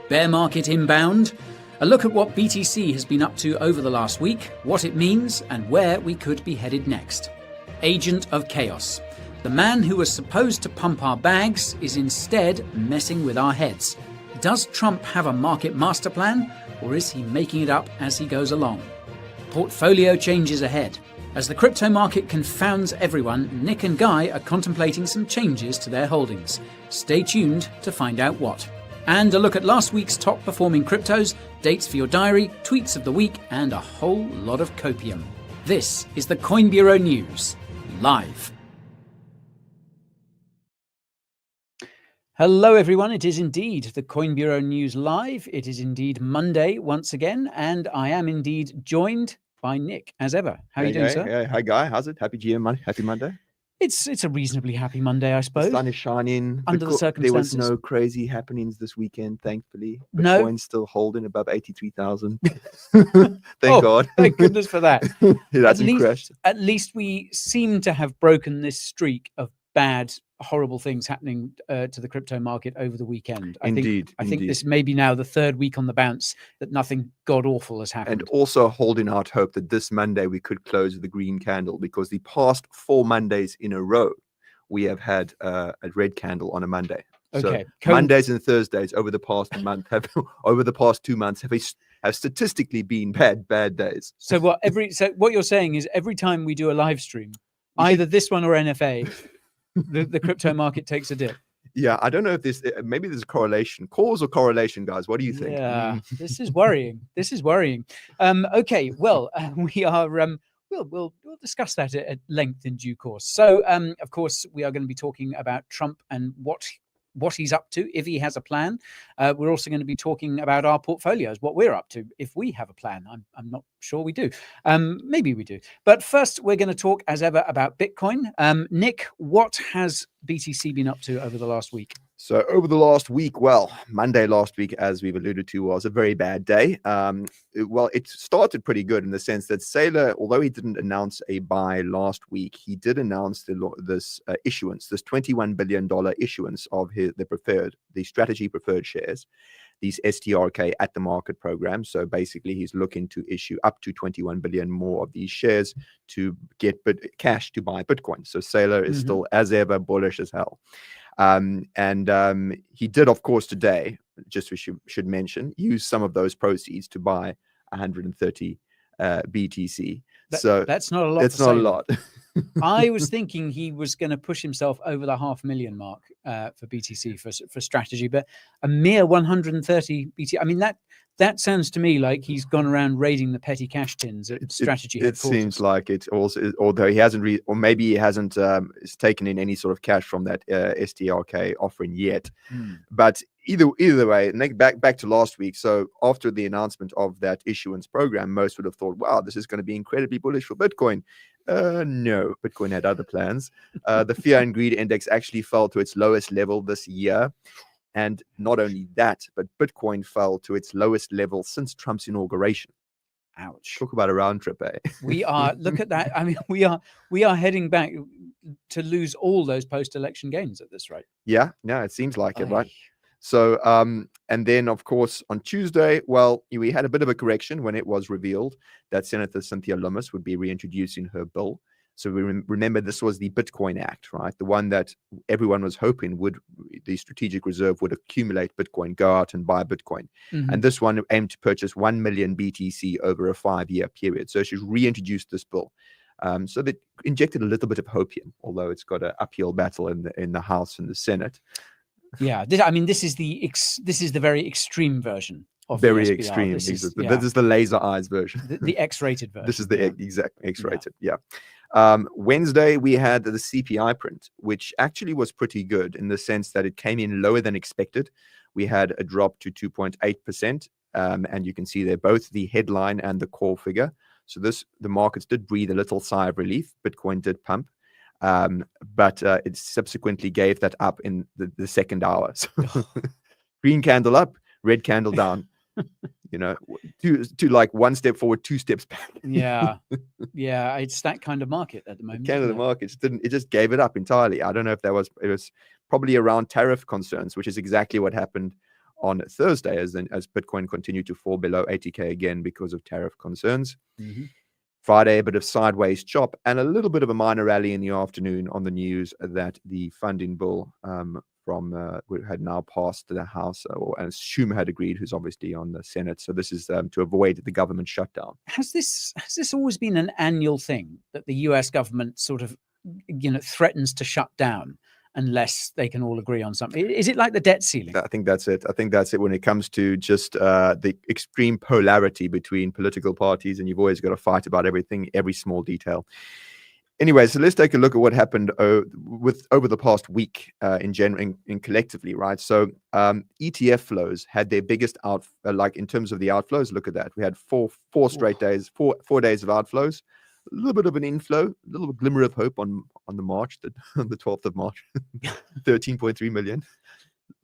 Bear market inbound. A look at what BTC has been up to over the last week, what it means, and where we could be headed next. Agent of Chaos. The man who was supposed to pump our bags is instead messing with our heads. Does Trump have a market master plan, or is he making it up as he goes along? Portfolio changes ahead. As the crypto market confounds everyone, Nic and Guy are contemplating some changes to their holdings. Stay tuned to find out what. And a look at last week's top performing cryptos, dates for your diary, tweets of the week, and a whole lot of copium. This is the Coin Bureau News, live. Hello everyone, it is indeed the Coin Bureau News Live. It is indeed Monday once again, and I am indeed joined by Nic, as ever. How are you doing, sir? Hi, Guy. How's it? Happy GM Monday. Happy Monday. It's a reasonably happy Monday, I suppose. The sun is shining. Under the circumstances. There was no crazy happenings this weekend, thankfully. No. Bitcoin's still holding above 83,000. Thank God. Thank goodness for that. It hasn't crashed. At least we seem to have broken this streak of bad, horrible things happening to the crypto market over the weekend. I think this may be now the third week on the bounce that nothing god-awful has happened. And also holding out hope that this Monday we could close with a green candle, because the past 4 Mondays in a row, we have had a red candle on a Monday. Okay. So Mondays and Thursdays over the past month over the past 2 months have statistically been bad days. So what you're saying is every time we do a live stream, either this one or NFA, the crypto market takes a dip. Yeah, I don't know if maybe there's a correlation, cause or correlation, guys. What do you think? Yeah, this is worrying. Okay, well, we are. We'll discuss that at length in due course. So, of course, we are going to be talking about Trump and what he's up to, if he has a plan. We're also going to be talking about our portfolios, what we're up to, if we have a plan. I'm not sure we do. Maybe we do. But first, we're going to talk, as ever, about Bitcoin. Nic, what has BTC been up to over the last week? So over the last week, well, Monday last week, as we've alluded to, was a very bad day. It started pretty good in the sense that Saylor, although he didn't announce a buy last week, he did announce this issuance, this $21 billion issuance of the strategy preferred shares, these STRK at the market program. So basically, he's looking to issue up to 21 billion more of these shares to get cash to buy Bitcoin. So Saylor is still, as ever, bullish as hell. He did, of course, today, just we should mention, use some of those proceeds to buy 130 BTC. That's not a lot. It's not a lot. I was thinking he was going to push himself over the 500,000 mark for BTC for strategy, but a mere 130 BTC. I mean, that sounds to me like he's gone around raiding the petty cash tins at strategy. It seems like it also, although he hasn't, or maybe he hasn't taken in any sort of cash from that STRK offering yet. But either way, back to last week. So after the announcement of that issuance program, most would have thought, wow, this is going to be incredibly bullish for Bitcoin. No, Bitcoin had other plans. The fear and greed index actually fell to its lowest level this year. And not only that, but Bitcoin fell to its lowest level since Trump's inauguration. Ouch. Talk about a round trip, eh? We are, look at that. I mean, we are heading back to lose all those post-election gains at this rate. Yeah, it seems like it, right? So, and then, of course, on Tuesday, we had a bit of a correction when it was revealed that Senator Cynthia Lummis would be reintroducing her bill. So we remember this was the Bitcoin Act, right? The one that everyone was hoping the strategic reserve would accumulate Bitcoin, go out and buy Bitcoin. And this one aimed to purchase 1 million BTC over a 5-year period. So she reintroduced this bill. So they injected a little bit of hopium, although it's got an uphill battle in the House and the Senate. Yeah, this is the very extreme version. Very extreme. This is the laser eyes version. The X-rated version. This is the exact X-rated. Yeah. Wednesday, we had the CPI print, which actually was pretty good in the sense that it came in lower than expected. We had a drop to 2.8%. And you can see there both the headline and the core figure. So the markets did breathe a little sigh of relief. Bitcoin did pump. But it subsequently gave that up in the second hour. So green candle up, red candle down. To like 1 step forward, 2 steps back. Yeah, it's that kind of market at the moment. Canada markets it just gave it up entirely. I don't know if it was probably around tariff concerns, which is exactly what happened on Thursday as Bitcoin continued to fall below 80K again because of tariff concerns. Friday, a bit of sideways chop and a little bit of a minor rally in the afternoon on the news that the funding bill had now passed the House, and Schumer had agreed, who's obviously on the Senate. So this is to avoid the government shutdown. Has this always been an annual thing that the US government sort of, threatens to shut down unless they can all agree on something? Is it like the debt ceiling? I think that's it. I think that's it when it comes to just the extreme polarity between political parties, and you've always got to fight about everything, every small detail. Anyway, so let's take a look at what happened over the past week in general, in collectively, right? So ETF flows had their biggest in terms of the outflows. Look at that. We had four straight days, four days of outflows. A little bit of an inflow, a little glimmer of hope on the March, on the 12th of March, 13.3 million,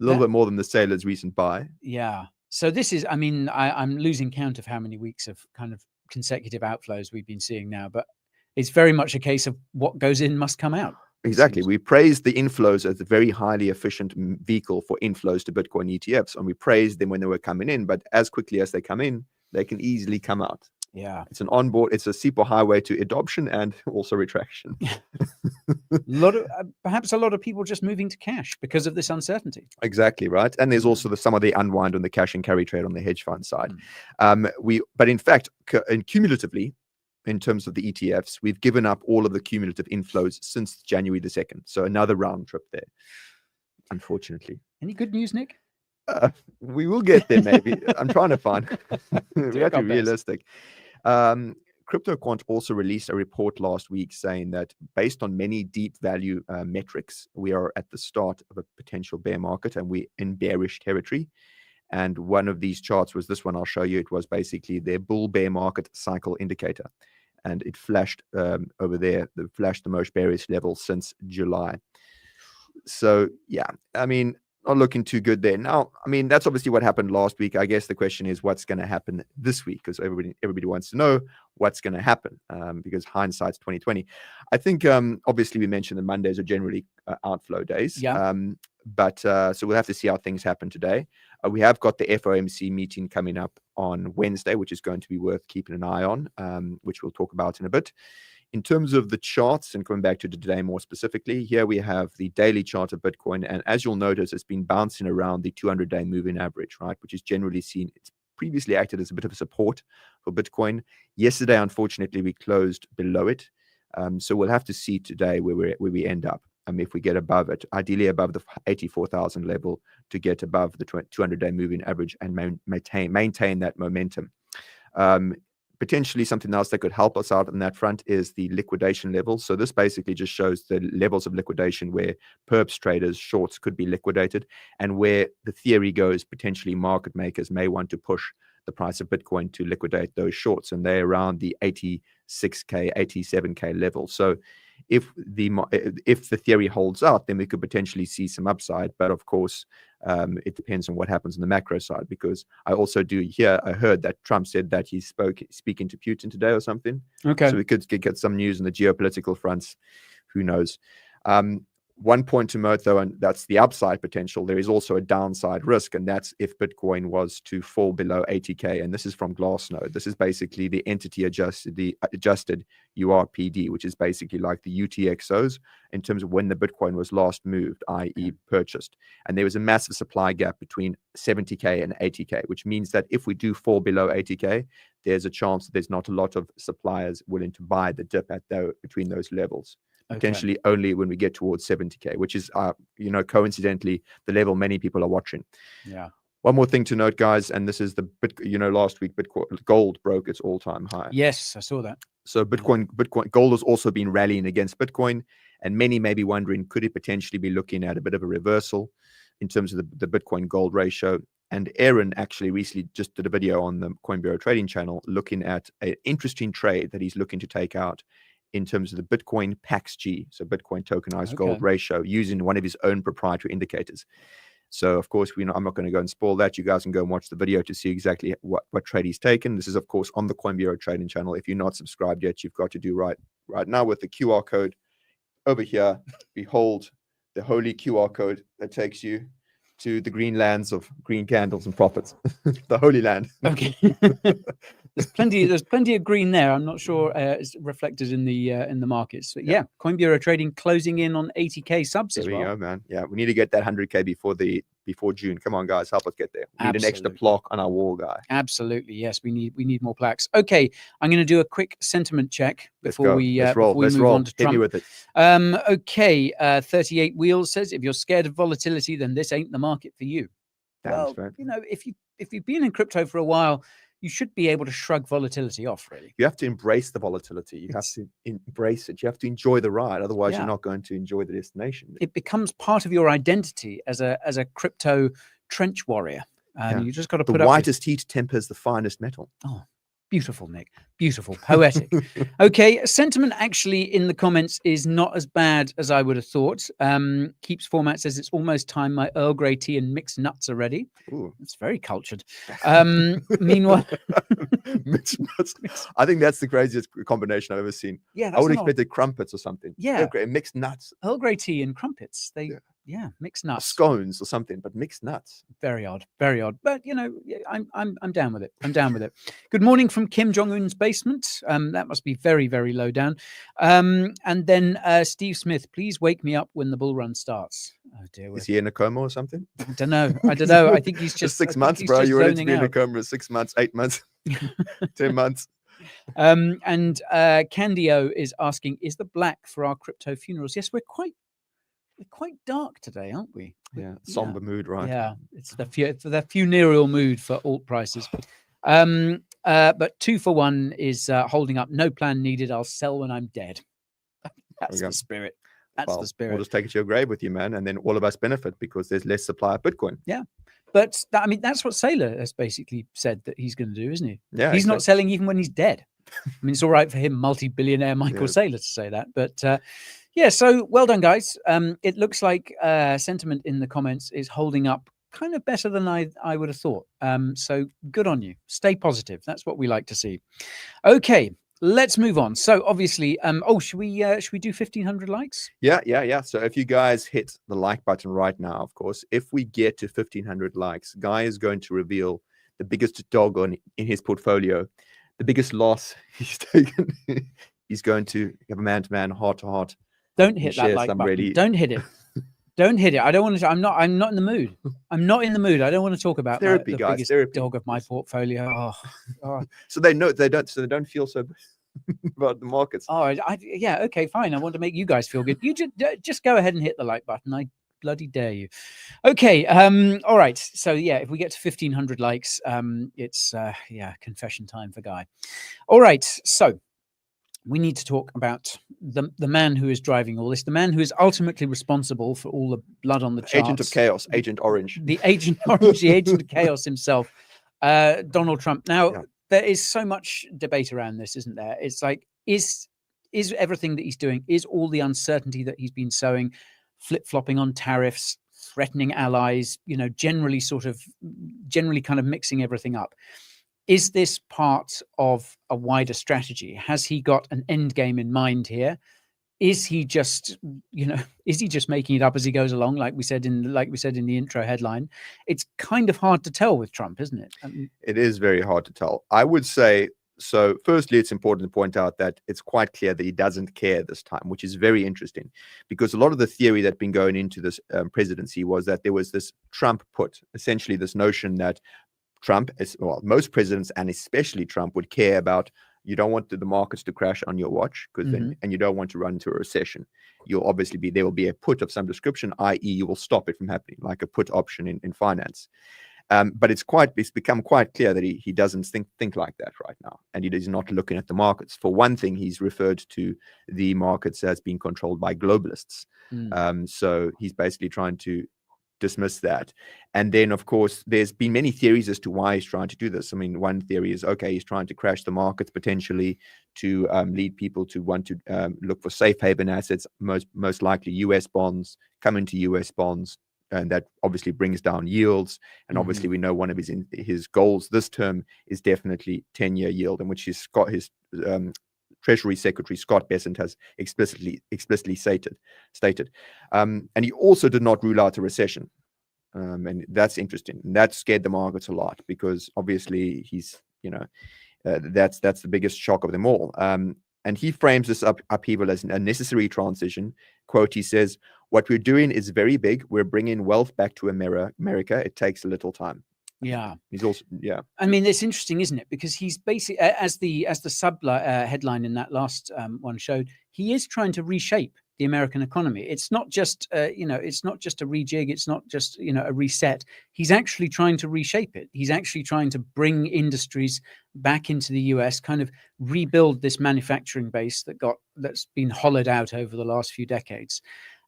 a little bit more than the sailor's recent buy. Yeah. So this is, I'm losing count of how many weeks of kind of consecutive outflows we've been seeing now, but it's very much a case of what goes in must come out. Exactly. We praised the inflows as a very highly efficient vehicle for inflows to Bitcoin ETFs, and we praised them when they were coming in, but as quickly as they come in, they can easily come out. Yeah, it's a super highway to adoption and also retraction. Perhaps a lot of people just moving to cash because of this uncertainty. Exactly right, and there's also some of the unwind on the cash and carry trade on the hedge fund side. But in fact, cumulatively, in terms of the ETFs, we've given up all of the cumulative inflows since January the 2nd. So another round trip there, unfortunately. Any good news, Nick? We will get there, maybe. I'm trying to find. We have to be realistic. CryptoQuant also released a report last week saying that based on many deep value metrics, we are at the start of a potential bear market and we're in bearish territory. And one of these charts was this one I'll show you. It was basically their bull bear market cycle indicator. And it flashed over there, flashed the most bearish level since July. So, yeah, not looking too good there. Now, that's obviously what happened last week. I guess the question is what's going to happen this week, because everybody wants to know what's going to happen, because hindsight's 2020. I think obviously we mentioned that Mondays are generally outflow days. Yeah. So we'll have to see how things happen today. We have got the FOMC meeting coming up on Wednesday, which is going to be worth keeping an eye on, which we'll talk about in a bit. In terms of the charts, and coming back to today more specifically, here we have the daily chart of Bitcoin. And as you'll notice, it's been bouncing around the 200-day moving average, right? Which is generally seen, it's previously acted as a bit of a support for Bitcoin. Yesterday, unfortunately, we closed below it. So we'll have to see today where we end up. If we get above it, ideally above the 84,000 level to get above the 200-day moving average and maintain that momentum. Potentially something else that could help us out on that front is the liquidation levels. So this basically just shows the levels of liquidation where perps traders, shorts could be liquidated, and where the theory goes, potentially market makers may want to push the price of Bitcoin to liquidate those shorts, and they're around the 86K, 87K level. So if the theory holds out, then we could potentially see some upside. But of course, it depends on what happens on the macro side, because I heard that Trump said that he's speaking to Putin today or something. Okay. So we could get some news on the geopolitical fronts. Who knows? One point to note, though, and that's the upside potential. There is also a downside risk, and that's if Bitcoin was to fall below 80K. And this is from Glassnode. This is basically the entity adjusted URPD, which is basically like the UTXOs in terms of when the Bitcoin was last moved, i.e. purchased. And there was a massive supply gap between 70K and 80K, which means that if we do fall below 80K, there's a chance that there's not a lot of suppliers willing to buy the dip between those levels. Potentially only when we get towards 70K, which is, coincidentally, the level many people are watching. Yeah. One more thing to note, guys, and this is last week gold broke its all-time high. Yes, I saw that. So gold has also been rallying against Bitcoin, and many may be wondering, could it potentially be looking at a bit of a reversal in terms of the Bitcoin gold ratio? And Aaron actually recently just did a video on the Coin Bureau trading channel looking at an interesting trade that he's looking to take out in terms of the Bitcoin PAX-G, so Bitcoin tokenized gold ratio, using one of his own proprietary indicators. So, of course, I'm not going to go and spoil that. You guys can go and watch the video to see exactly what trade he's taken. This is, of course, on the Coin Bureau trading channel. If you're not subscribed yet, you've got to do right now with the QR code over here. Behold the holy QR code that takes you to the green lands of green candles and profits, the Holy Land. Okay. There's plenty of green there. I'm not sure it's reflected in the markets. But yeah, Coin Bureau trading closing in on 80k subs as well. There we go, man. Yeah, we need to get that 100k before June. Come on, guys, help us get there. We need an extra plaque on our wall, guy. Absolutely, yes. We need more plaques. Okay, I'm going to do a quick sentiment check before we move on to Trump. Hit me with it. Okay, 38 Wheels says, if you're scared of volatility, then this ain't the market for you. Well, you know, if you've been in crypto for a while, you should be able to shrug volatility off, really. You have to embrace the volatility. You have to embrace it. You have to enjoy the ride. Otherwise, you're not going to enjoy the destination. It becomes part of your identity as a crypto trench warrior. And you just got to put up the whitest heat tempers the finest metal. Oh, beautiful, Nick. Beautiful. Poetic. Okay. Sentiment actually in the comments is not as bad as I would have thought. Keeps Format says it's almost time my Earl Grey tea and mixed nuts are ready. Ooh. It's very cultured. Meanwhile, mixed nuts. I think that's the craziest combination I've ever seen. Yeah, I would expect the crumpets or something. Yeah. Mixed nuts. Earl Grey tea and crumpets. Mixed nuts. Scones or something, but mixed nuts. Very odd. Very odd. But you know, I'm down with it. I'm down with it. Good morning from Kim Jong-un's basement. That must be very, very low down. And then Steve Smith, please wake me up when the bull run starts. Oh dear. Is he in a coma or something? I don't know. I think he's just 6 months, bro. You ready to be in a coma for 6 months, 8 months, 10 months. And Candio is asking, is the black for our crypto funerals? Yes, we're quite dark today, aren't we? Yeah, somber mood, right? Yeah, it's the funereal mood for alt prices. But 2 for 1 is holding up. No plan needed. I'll sell when I'm dead. That's the spirit. That's the spirit. We'll just take it to your grave with you, man, and then all of us benefit because there's less supply of Bitcoin. Yeah, but that's what Saylor has basically said that he's going to do, isn't he? Yeah, he's not selling even when he's dead. I mean, it's all right for him, multi-billionaire Michael Saylor, to say that, but. Yeah, so well done, guys. It looks like sentiment in the comments is holding up kind of better than I would have thought. So good on you. Stay positive. That's what we like to see. Okay, let's move on. So obviously, should we do 1,500 likes? Yeah. So if you guys hit the like button right now, of course, if we get to 1,500 likes, Guy is going to reveal the biggest dog in his portfolio, the biggest loss he's taken. He's going to have a man-to-man, heart-to-heart. Don't hit that like button. Don't hit it. Don't hit it. I don't want to. I'm not in the mood. I'm not in the mood. I don't want to talk about the biggest dog of my portfolio. Oh. So they know they don't. So they don't feel so about the markets. Oh, yeah. Okay, fine. I want to make you guys feel good. You just go ahead and hit the like button. I bloody dare you. Okay. All right. So yeah, if we get to 1,500 likes, it's confession time for Guy. All right. So. We need to talk about the man who is driving all this, the man who is ultimately responsible for all the blood on the charts. Agent of chaos, Agent Orange. The Agent Orange, the Agent of chaos himself, Donald Trump. Now, there is so much debate around this, isn't there? It's like, is everything that he's doing, is all the uncertainty that he's been sowing, flip-flopping on tariffs, threatening allies, generally kind of mixing everything up. Is this part of a wider strategy? Has he got an end game in mind here? Is he just, making it up as he goes along, like we said in the intro headline? It's kind of hard to tell with Trump, isn't it? It is very hard to tell. I would say so. Firstly, it's important to point out that it's quite clear that he doesn't care this time, which is very interesting, because a lot of the theory that's been going into this presidency was that there was this Trump put, essentially this notion that Trump, most presidents, and especially Trump, would care about, you don't want the markets to crash on your watch, because then, and you don't want to run into a recession. You'll obviously there will be a put of some description, i.e. you will stop it from happening, like a put option in finance. But it's become quite clear that he doesn't think like that right now, and he's not looking at the markets. For one thing, he's referred to the markets as being controlled by globalists. So he's basically trying to dismiss that. And then, of course, there's been many theories as to why he's trying to do this. I mean, one theory is, okay, he's trying to crash the markets potentially to lead people to want to look for safe haven assets, most likely US bonds, come into US bonds, and that obviously brings down yields. And obviously we know one of his goals this term is definitely 10-year yield, in which his Treasury Secretary Scott Bessent has explicitly stated. And he also did not rule out a recession. And that's interesting. And that scared the markets a lot because obviously he's, that's the biggest shock of them all. And he frames this upheaval as a necessary transition. Quote, he says, "What we're doing is very big. We're bringing wealth back to America. It takes a little time." Yeah. He's also, I mean, it's interesting, isn't it? Because he's basically, as the sub headline in that last one showed, he is trying to reshape the American economy. It's not just, it's not just a rejig. It's not just, a reset. He's actually trying to reshape it. He's actually trying to bring industries back into the US, kind of rebuild this manufacturing base that's been hollowed out over the last few decades.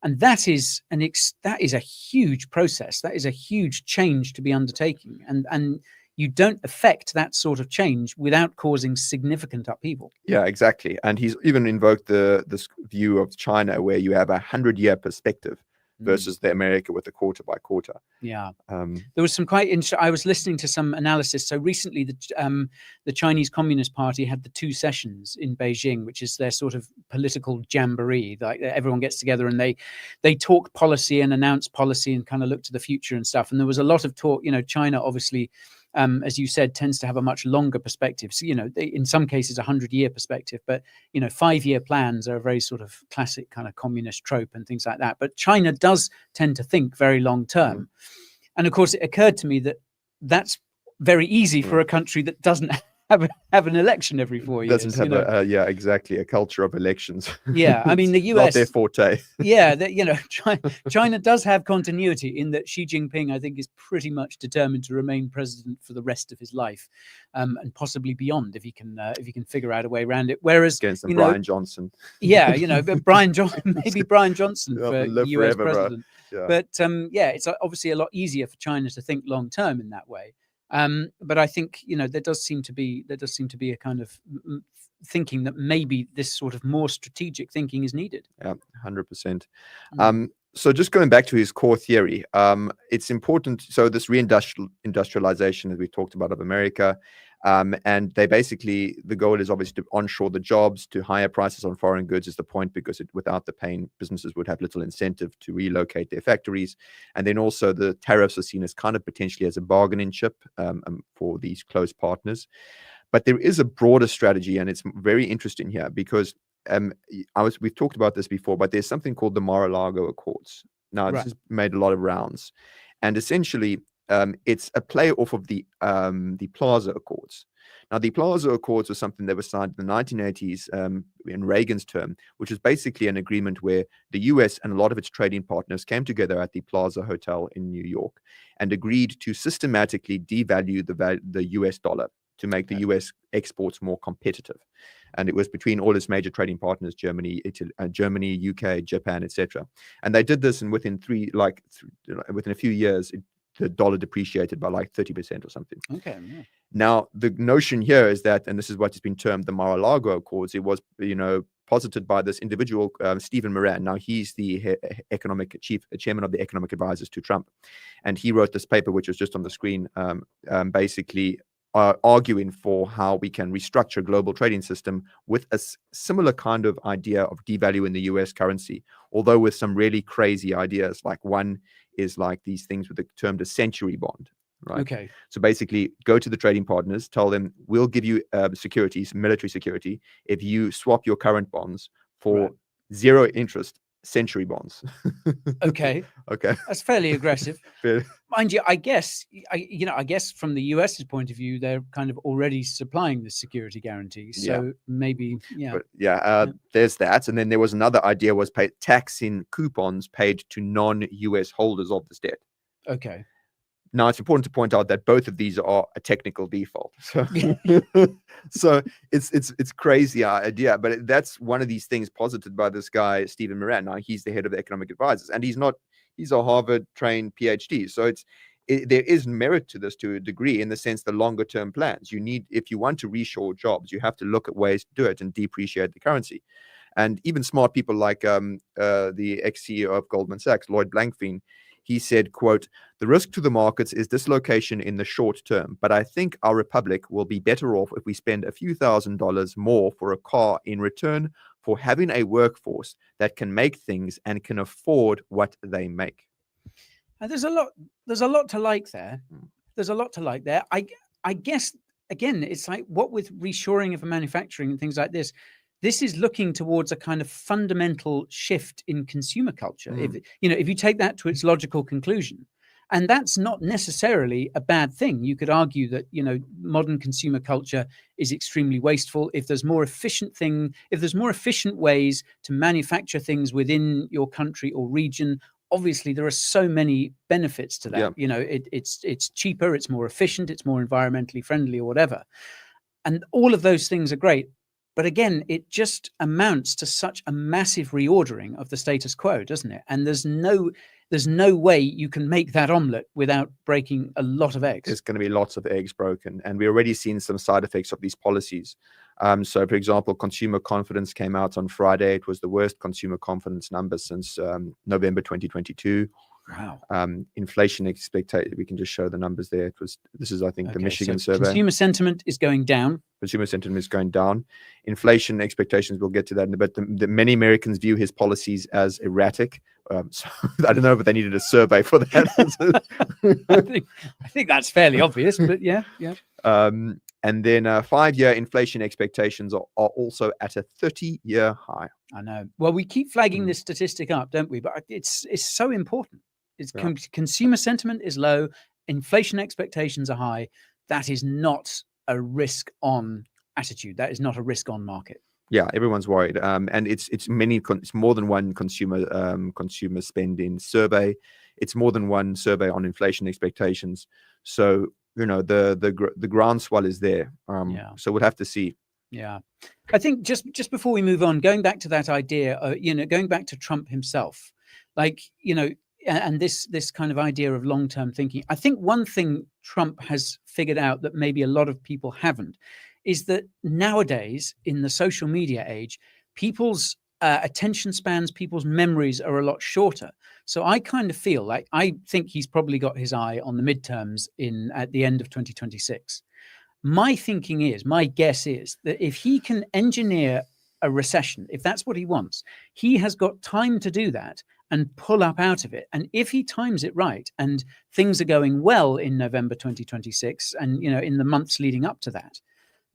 And that is a huge process. That is a huge change to be undertaking. And you don't affect that sort of change without causing significant upheaval. Yeah, exactly. And he's even invoked this view of China where you have 100-year perspective versus the America with the quarter by quarter. Yeah. There was some quite interesting. I was listening to some analysis. So recently, the Chinese Communist Party had the 2 sessions in Beijing, which is their sort of political jamboree. Like everyone gets together and they talk policy and announce policy and kind of look to the future and stuff. And there was a lot of talk. China obviously, as you said, tends to have a much longer perspective. So, in some cases, 100-year perspective, but, 5-year plans are a very sort of classic kind of communist trope and things like that. But China does tend to think very long term. And of course, it occurred to me that that's very easy for a country that doesn't have an election every 4 years. Doesn't have exactly, a culture of elections. Yeah, I mean, the US, not their forte. Yeah, China does have continuity in that Xi Jinping, I think, is pretty much determined to remain president for the rest of his life, and possibly beyond if he can figure out a way around it. Whereas against Brian Johnson, Brian Johnson, maybe Brian Johnson for US forever, president. Yeah. But it's obviously a lot easier for China to think long term in that way. But I think there does seem to be a kind of thinking that maybe this sort of more strategic thinking is needed. Yeah, 100%. So just going back to his core theory, it's important. So this reindustrialization that we talked about of America, and they basically, the goal is obviously to onshore the jobs, to higher prices on foreign goods is the point, because without the pain, businesses would have little incentive to relocate their factories. And then also the tariffs are seen as kind of potentially as a bargaining chip for these close partners. But there is a broader strategy, and it's very interesting here because we've talked about this before, but there's something called the Mar-a-Lago Accords. Now, this has made a lot of rounds, and essentially, it's a play off of the Plaza Accords. Now, the Plaza Accords was something that was signed in the 1980s in Reagan's term, which was basically an agreement where the US and a lot of its trading partners came together at the Plaza Hotel in New York and agreed to systematically devalue the US dollar to make the US exports more competitive. And it was between all its major trading partners, Germany, Italy, Germany, UK, Japan, etc. And they did this, and within a few years, the dollar depreciated by like 30% or something. Okay. Yeah. Now, the notion here is that, and this is what has been termed the Mar-a-Lago Accords, it was, posited by this individual, Stephen Moran. Now, he's the chairman of the economic advisors to Trump. And he wrote this paper, which was just on the screen, basically arguing for how we can restructure a global trading system with a similar kind of idea of devaluing the US currency, although with some really crazy ideas. Like one is like these things with the term the century bond, right? Okay. So basically go to the trading partners, tell them, we'll give you securities, military security, if you swap your current bonds for zero interest century bonds. Okay. That's fairly aggressive. Mind you, I guess from the US's point of view, they're kind of already supplying the security guarantees. So maybe, there's that. And then there was another idea, was taxing coupons paid to non-US holders of this debt. Okay. Now, it's important to point out that both of these are a technical default. So, so it's crazy idea, but that's one of these things posited by this guy, Stephen Moran. Now, he's the head of the economic advisors, and he's a Harvard-trained PhD. So there is merit to this to a degree, in the sense the longer-term plans. If you want to reshore jobs, you have to look at ways to do it and depreciate the currency. And even smart people like the ex-CEO of Goldman Sachs, Lloyd Blankfein, he said, quote, "The risk to the markets is dislocation in the short term, but I think our republic will be better off if we spend a few $1,000s more for a car in return for having a workforce that can make things and can afford what they make." There's a lot to like there. There's a lot to like there. I guess again, it's like what with reshoring of manufacturing and things like this. This is looking towards a kind of fundamental shift in consumer culture. If you take that to its logical conclusion, and that's not necessarily a bad thing. You could argue that modern consumer culture is extremely wasteful. If there's more efficient ways to manufacture things within your country or region, obviously there are so many benefits to that. Yeah. It's cheaper, it's more efficient, it's more environmentally friendly or whatever, and all of those things are great. But again, it just amounts to such a massive reordering of the status quo, doesn't it? And there's no way you can make that omelet without breaking a lot of eggs. There's going to be lots of eggs broken, and we're already seeing some side effects of these policies. So, for example, consumer confidence came out on Friday. It was the worst consumer confidence number since November 2022. Wow. Inflation expectation. We can just show the numbers there. This is, I think, the Michigan survey. Consumer sentiment is going down. Consumer sentiment is going down. Inflation expectations, we'll get to that in a bit. The many Americans view his policies as erratic. So I don't know, but they needed a survey for that. I think that's fairly obvious, but yeah. And then 5-year inflation expectations are also at a 30-year high. I know. Well, we keep flagging this statistic up, don't we? But it's so important. Consumer sentiment is low. Inflation expectations are high. That is not a risk-on attitude. That is not a risk-on market. Yeah, everyone's worried, and it's more than one consumer spending survey. It's more than one survey on inflation expectations. So the groundswell is there. So we'll have to see. Yeah, I think just before we move on, going back to that idea, going back to Trump himself, and this kind of idea of long-term thinking. I think one thing Trump has figured out that maybe a lot of people haven't is that nowadays in the social media age, people's attention spans, people's memories are a lot shorter. So I kind of feel like I think he's probably got his eye on the midterms at the end of 2026. My guess is that if he can engineer a recession, if that's what he wants, he has got time to do that and pull up out of it. And if he times it right and things are going well in November 2026 and in the months leading up to that,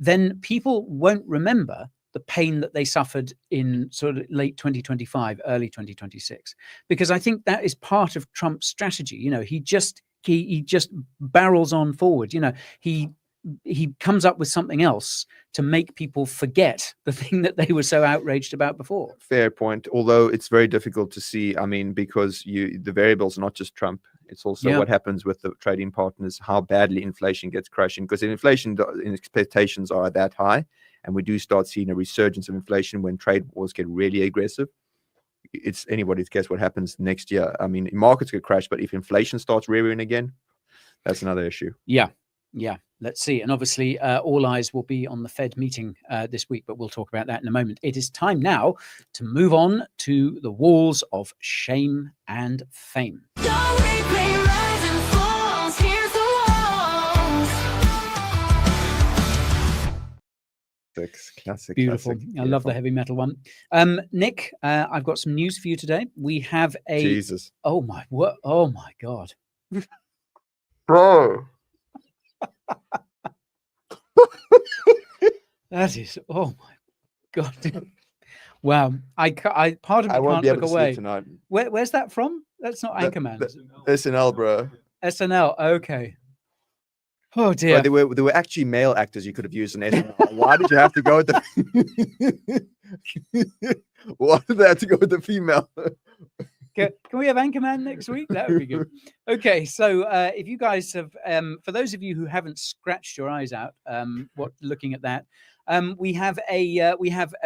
then people won't remember the pain that they suffered in sort of late 2025, early 2026, because I think that is part of Trump's strategy. He just barrels on forward. He comes up with something else to make people forget the thing that they were so outraged about before. Fair point. Although it's very difficult to see. I mean, because the variables are not just Trump. It's also what happens with the trading partners, how badly inflation gets crushing. Because inflation expectations are that high, and we do start seeing a resurgence of inflation when trade wars get really aggressive. It's anybody's guess what happens next year. I mean, markets could crash, but if inflation starts rearing again, that's another issue. Yeah. Let's see. And obviously, all eyes will be on the Fed meeting this week, but we'll talk about that in a moment. It is time now to move on to the walls of shame and fame. Don't replay rise and falls. Here's the walls. Classic. Beautiful. Classic. I love the heavy metal one. Nick, I've got some news for you today. We have a Jesus. Oh my God. Bro. That is, oh my God. Wow. I part of me won't can't be able look to away. sleep tonight. Where's that from? That's not Anchorman. SNL, bro. SNL. Okay. Oh dear. But there were actually male actors you could have used in SNL. Why did you have to go with the why did they have to go with the female? Can we have Anchorman next week? That would be good. Okay, so if you guys have, for those of you who haven't scratched your eyes out, looking at that, we have a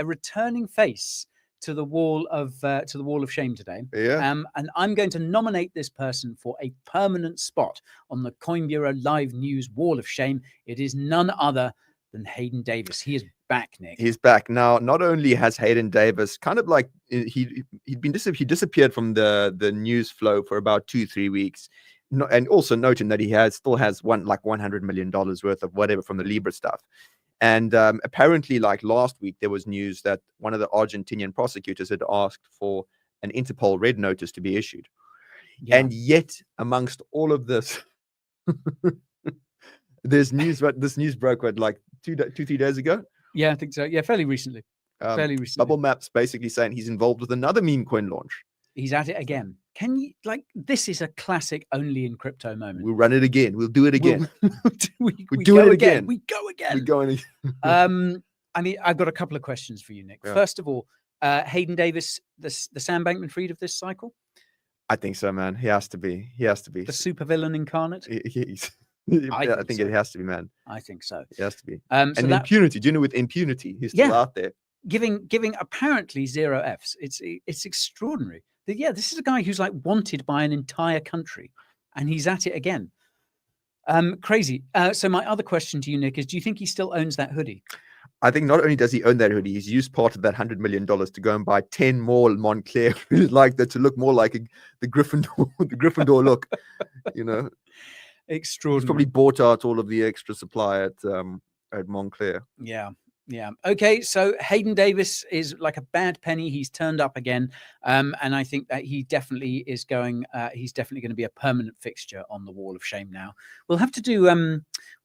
returning face to the wall of shame today. Yeah. And I'm going to nominate this person for a permanent spot on the Coin Bureau Live News Wall of Shame. It is none other than Hayden Davis. He is back, Nick. He's back now. Not only has Hayden Davis kind of like he disappeared from the news flow for about 2-3 weeks, and also noting that he still has $100 million worth of whatever from the Libra stuff. And apparently, like last week, there was news that one of the Argentinian prosecutors had asked for an Interpol red notice to be issued. Yeah. And yet, amongst all of this, there's news. But this news broke like 3 days ago. Yeah, I think so. Yeah, fairly recently. Fairly recently. Bubble Maps basically saying he's involved with another meme coin launch. He's at it again. Can you this is a classic only in crypto moment. We'll run it again. We'll do it again. we do go it again. again. We go again. We're going again. I mean, I've got a couple of questions for you, Nick. Yeah. First of all, Hayden Davis, the Sam Bankman-Fried of this cycle, I think so, man. He has to be. He has to be. the supervillain incarnate. I think so. it has to be, man. I think so. It has to be. So And impunity. Do you know, with impunity, he's still out there. giving apparently 0 Fs. It's extraordinary. Yeah, this is a guy who's like wanted by an entire country, and he's at it again. Crazy. So my other question to you, Nick, is: do you think he still owns that hoodie? I think not only does he own that hoodie, he's used part of that $100 million to go and buy 10 more Montclair like that to look more like the Gryffindor look. You know, Extraordinary. he's probably bought out all of the extra supply at Montclair. Yeah. Okay. So Hayden Davis is like a bad penny. He's turned up again. And I think that he definitely is going, he's definitely going to be a permanent fixture on the wall of shame now. We'll have to do,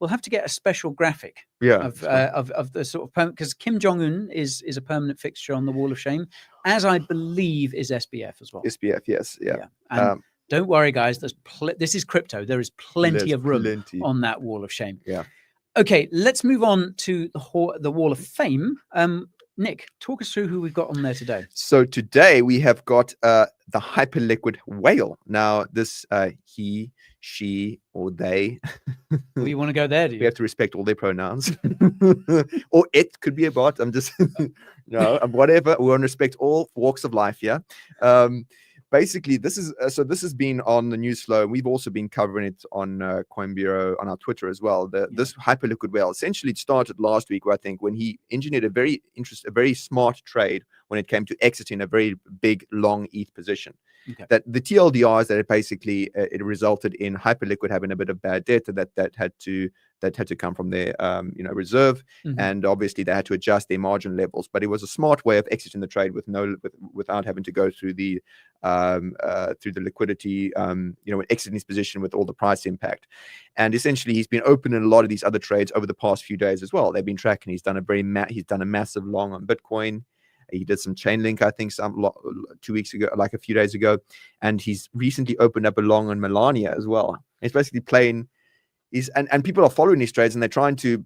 we'll have to get a special graphic of the sort of, because Kim Jong-un is a permanent fixture on the wall of shame, as I believe is SBF as well. SBF, yes. Yeah. And don't worry, guys. This is crypto. There is plenty of room on that wall of shame. Yeah. Okay, let's move on to the Wall of Fame. Nick, talk us through who we've got on there today. So today we have got the hyperliquid whale. Now this he, she, or they. Well, you want to go there, do you? We have to respect all their pronouns. Or it could be a bot. I'm just whatever. We want to respect all walks of life. Yeah. Basically, this is this has been on the news flow. We've also been covering it on Coin Bureau on our Twitter as well. This hyperliquid whale, essentially, it started last week, I think, when he engineered a very smart trade when it came to exiting a very big long ETH position. Okay. That the TLDR is that it basically it resulted in hyperliquid having a bit of bad debt that had to come from their reserve, and obviously they had to adjust their margin levels. But it was a smart way of exiting the trade without having to go through the liquidity, exiting his position with all the price impact. And essentially, he's been opening a lot of these other trades over the past few days as well. They've been tracking. He's done a massive long on Bitcoin. He did some Chainlink, I think, 2 weeks ago, like a few days ago, and he's recently opened up a long on Melania as well. He's basically playing. And people are following his trades, and they're trying to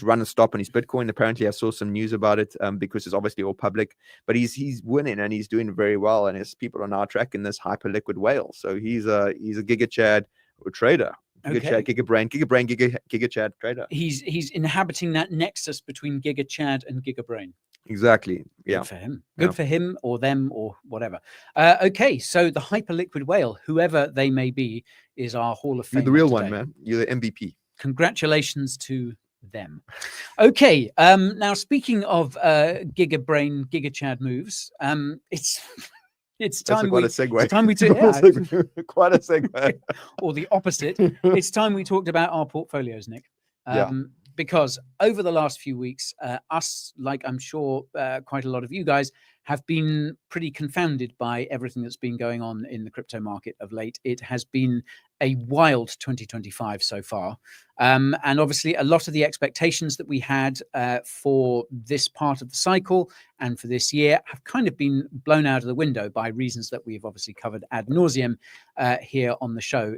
run a stop on his Bitcoin. Apparently, I saw some news about it because it's obviously all public. But he's winning, and he's doing very well. And his people are now tracking this hyperliquid whale. So he's a Giga Chad trader. Giga Chad trader. He's inhabiting that nexus between Giga Chad and Giga Brain. Exactly. Yeah. Good for him. Good for him or them or whatever. Okay, so the hyperliquid whale, whoever they may be, is our Hall of Fame. You're the real today. one, man. You're the MVP. Congratulations to them. Okay, now speaking of Giga Brain, Giga Chad moves, it's time quite a segue. It's time we took quite a segue. Or the opposite. It's time we talked about our portfolios, Nick. Because over the last few weeks, us, like I'm sure quite a lot of you guys, have been pretty confounded by everything that's been going on in the crypto market of late. It has been a wild 2025 so far. And obviously, a lot of the expectations that we had for this part of the cycle and for this year have kind of been blown out of the window by reasons that we've obviously covered ad nauseum here on the show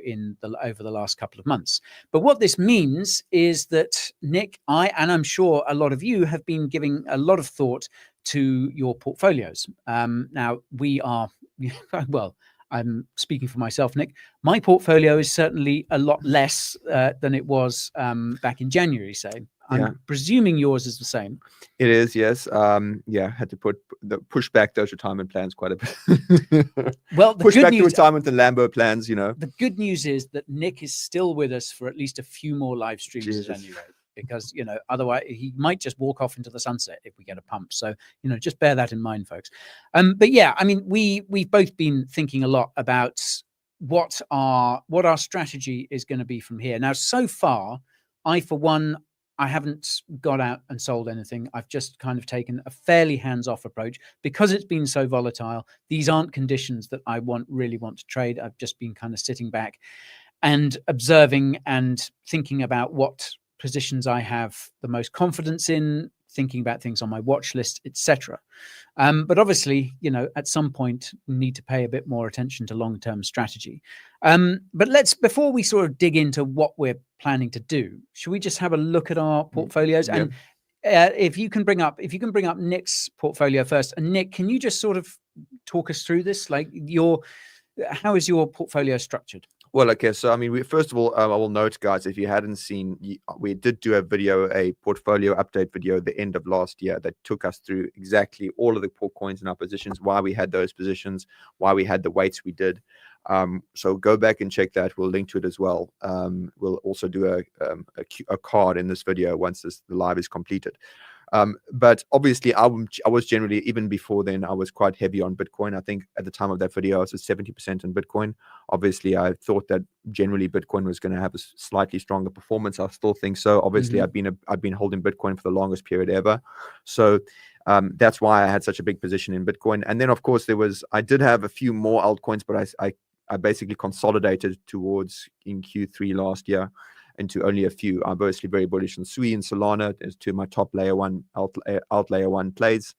over the last couple of months. But what this means is that Nick, and I'm sure a lot of you have been giving a lot of thought to your portfolios. Now, we are, well, I'm speaking for myself, Nick. My portfolio is certainly a lot less than it was back in January, say. I'm presuming yours is the same. It is, yes. Had to push back those retirement plans quite a bit. Well, push back the retirement and Lambo plans, The good news is that Nick is still with us for at least a few more live streams at any rate. Because, otherwise he might just walk off into the sunset if we get a pump. So, just bear that in mind, folks. But yeah, I mean, we've both been thinking a lot about what our strategy is going to be from here. Now, so far, I, for one, I haven't got out and sold anything. I've just kind of taken a fairly hands-off approach because it's been so volatile. These aren't conditions that I really want to trade. I've just been kind of sitting back and observing and thinking about what positions I have the most confidence in, thinking about things on my watch list, etc. But obviously, at some point, we need to pay a bit more attention to long-term strategy. But before we sort of dig into what we're planning to do, should we just have a look at our portfolios? Yeah. And if you can bring up Nick's portfolio first, and Nic, can you just sort of talk us through this? Like how is your portfolio structured? Well, okay. So, I mean, first of all, I will note, guys, if you hadn't seen, we did do a portfolio update video at the end of last year that took us through exactly all of the coins in our positions, why we had those positions, why we had the weights we did. So go back and check that. We'll link to it as well. We'll also do a card in this video once the live is completed. But obviously, I was generally, even before then, I was quite heavy on Bitcoin. I think at the time of that video, I was at 70% in Bitcoin. Obviously, I thought that generally Bitcoin was going to have a slightly stronger performance. I still think so. Obviously, I've been holding Bitcoin for the longest period ever. So that's why I had such a big position in Bitcoin. And then, of course, I did have a few more altcoins, but I basically consolidated towards in Q3 last year into only a few. I'm obviously very bullish on Sui and Solana as two of my top layer one alt layer one plays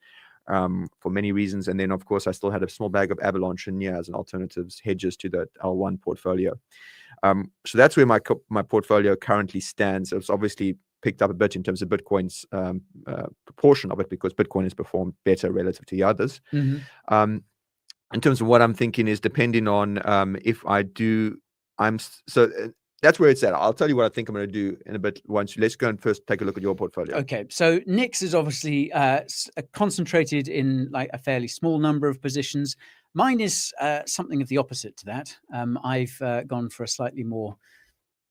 for many reasons. And then, of course, I still had a small bag of Avalanche and Nia as an alternatives hedges to the L1 portfolio. So that's where my portfolio currently stands. It's obviously picked up a bit in terms of Bitcoin's proportion of it because Bitcoin has performed better relative to the others. In terms of what I'm thinking is depending on if I do, that's where it's at. I'll tell you what I think I'm going to do in a bit. Let's go and first take a look at your portfolio. Okay, so Nick's is obviously concentrated in like a fairly small number of positions. Mine is something of the opposite to that. I've gone for a slightly more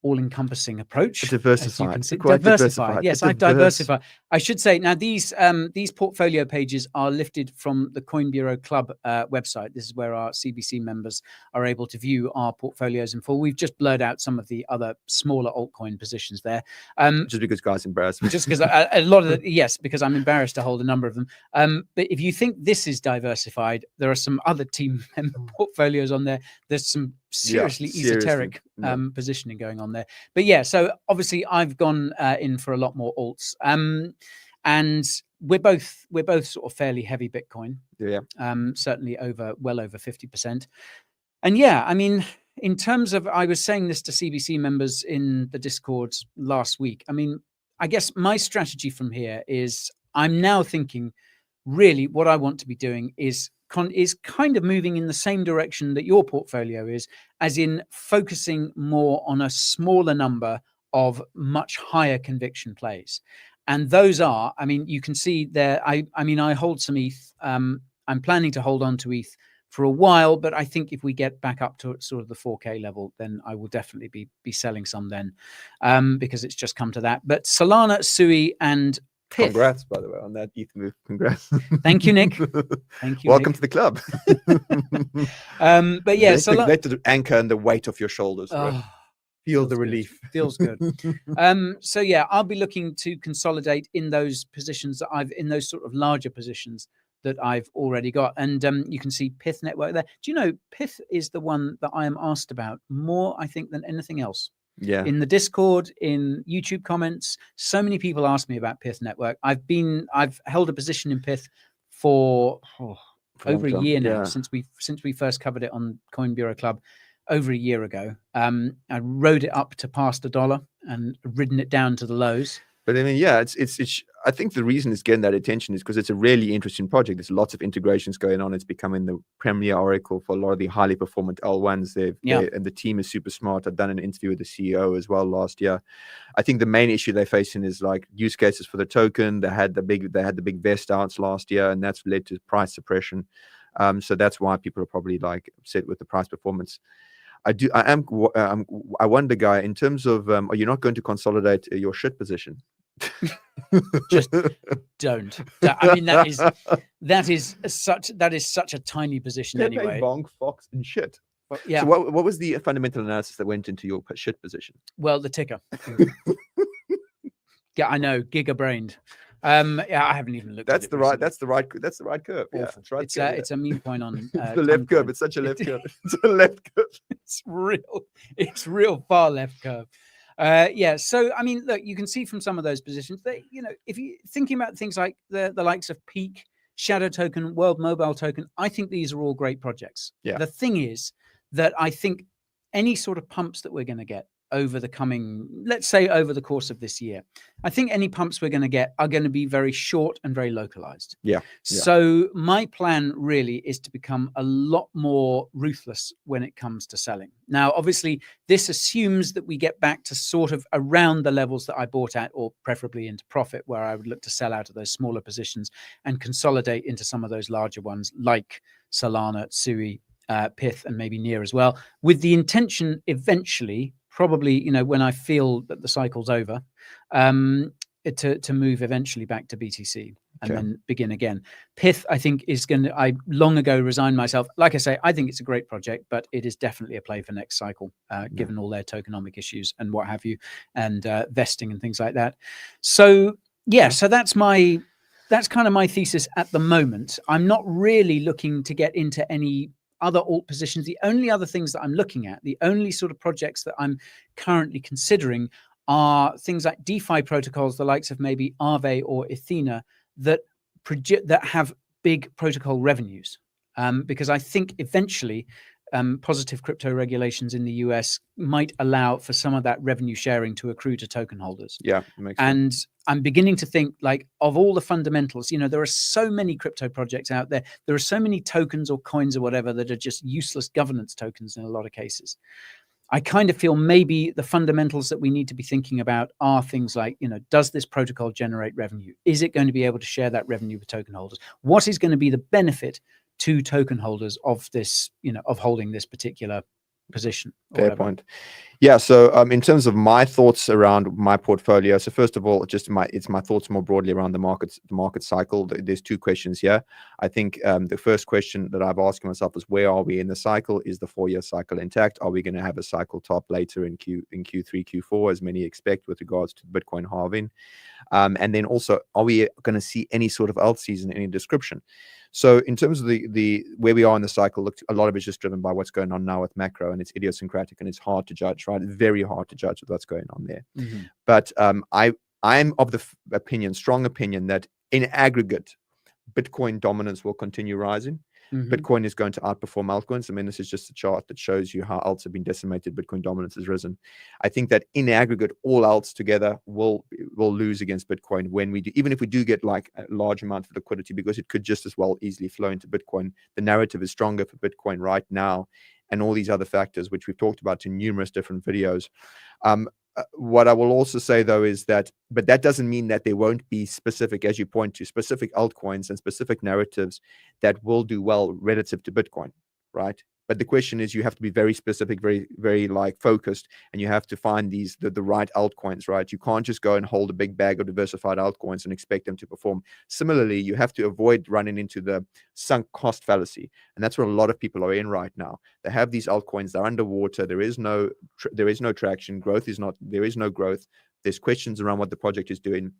all-encompassing approach. Diversified. Diversified. Yes, I've diversified. I should say now these portfolio pages are lifted from the Coin Bureau Club website. This is where our CBC members are able to view our portfolios in full. We've just blurred out some of the other smaller altcoin positions there. Just because guys embarrass me. Just because a lot of yes, because I'm embarrassed to hold a number of them. But if you think this is diversified, there are some other team member portfolios on there. There's some seriously esoteric positioning going on there. But yeah, so obviously I've gone in for a lot more alts. And we're both sort of fairly heavy Bitcoin. Yeah. Certainly well over 50%. And yeah, I mean, in terms of, I was saying this to CBC members in the Discord last week. I mean, I guess my strategy from here is I'm now thinking really what I want to be doing is kind of moving in the same direction that your portfolio is, as in focusing more on a smaller number of much higher conviction plays. And those are, I mean, you can see there, I mean, I hold some ETH. I'm planning to hold on to ETH for a while, but I think if we get back up to sort of the 4K level, then I will definitely be selling some then, because it's just come to that. But Solana, Sui, and Pith. Congrats, by the way, on that ETH move. Congrats. Thank you, Nic. Thank you. Welcome Nic. to the club. But yeah, let the anchor and the weight off your shoulders. Feel the relief. Feels good. So yeah, I'll be looking to consolidate in those positions that in those sort of larger positions that I've already got. And you can see Pith Network there. Do you know Pith is the one that I am asked about more, I think, than anything else? Yeah. In the Discord, in YouTube comments, so many people ask me about Pith Network. I've held a position in Pith for over a year now, since we first covered it on Coin Bureau Club over a year ago. I rode it up to past $1 and ridden it down to the lows. But I mean, yeah, it's. I think the reason it's getting that attention is because it's a really interesting project. There's lots of integrations going on. It's becoming the premier oracle for a lot of the highly performant L1s. And the team is super smart. I've done an interview with the CEO as well last year. I think the main issue they're facing is like use cases for the token. They had the big vest outs last year, and that's led to price suppression. So that's why people are probably like upset with the price performance. I wonder, Guy, in terms of, are you not going to consolidate your shit position? Just don't. I mean, that is such a tiny position anyway. Bonk, Fox, and shit. Yeah. So what was the fundamental analysis that went into your shit position? Well, the ticker. Yeah, I know, giga-brained. Yeah, I haven't even looked at That's it the right. recently. That's the right curve. Yeah, Awful. it's right. It's curve, it's a mean point on it's the left curve. Toncoin. It's such a left curve. It's a left curve. It's real far left curve. Yeah, so I mean, look, you can see from some of those positions that, you know, if you're thinking about things like the likes of Peak, Shadow Token, World Mobile Token, I think these are all great projects. Yeah. The thing is that I think any sort of pumps that we're going to get over the coming, let's say over the course of this year, I think any pumps we're going to get are going to be very short and very localized. Yeah. So my plan really is to become a lot more ruthless when it comes to selling. Now, obviously, this assumes that we get back to sort of around the levels that I bought at, or preferably into profit, where I would look to sell out of those smaller positions and consolidate into some of those larger ones like Solana, Sui, Pith, and maybe Near as well, with the intention eventually, probably, you know, when I feel that the cycle's over, to move eventually back to BTC and then begin again. Pith, I think, is going to, I long ago resigned myself. Like I say, I think it's a great project, but it is definitely a play for next cycle, given all their tokenomic issues and what have you, and vesting and things like that. So yeah, so that's kind of my thesis at the moment. I'm not really looking to get into any other alt positions. The only other things that I'm looking at, the only sort of projects that I'm currently considering are things like DeFi protocols, the likes of maybe Aave or Ethena, that have big protocol revenues. Because I think eventually positive crypto regulations in the US might allow for some of that revenue sharing to accrue to token holders. Yeah, makes and sense. I'm beginning to think, like, of all the fundamentals, you know, there are so many crypto projects out there. There are so many tokens or coins or whatever that are just useless governance tokens in a lot of cases. I kind of feel maybe the fundamentals that we need to be thinking about are things like, you know, does this protocol generate revenue? Is it going to be able to share that revenue with token holders? What is going to be the benefit to token holders of this, you know, of holding this particular position? Fair point. Yeah. So in terms of my thoughts around my portfolio, so first of all, just my thoughts more broadly around the market cycle. There's two questions here. I think the first question that I've asked myself is, where are we in the cycle? Is the 4-year cycle intact? Are we going to have a cycle top later in Q3, Q4, as many expect with regards to Bitcoin halving? And then also, are we going to see any sort of alt season, any description? So in terms of the where we are in the cycle, look, a lot of it's just driven by what's going on now with macro, and it's idiosyncratic and it's hard to judge, right? Very hard to judge what's going on there. But I'm of the strong opinion that in aggregate, Bitcoin dominance will continue rising. Bitcoin is going to outperform altcoins. I mean, this is just a chart that shows you how alts have been decimated. Bitcoin dominance has risen. I think that in aggregate, all alts together will lose against Bitcoin when we do, even if we do get like a large amount of liquidity, because it could just as well easily flow into Bitcoin. The narrative is stronger for Bitcoin right now, and all these other factors, which we've talked about in numerous different videos. What I will also say, though, is that, but that doesn't mean that there won't be specific, as you point to, specific altcoins and specific narratives that will do well relative to Bitcoin, right? But the question is, you have to be very specific, very, very like focused, and you have to find the right altcoins, right? You can't just go and hold a big bag of diversified altcoins and expect them to perform. Similarly, you have to avoid running into the sunk cost fallacy, and that's what a lot of people are in right now. They have these altcoins, they're underwater. There is no traction. There is no growth. There's questions around what the project is doing.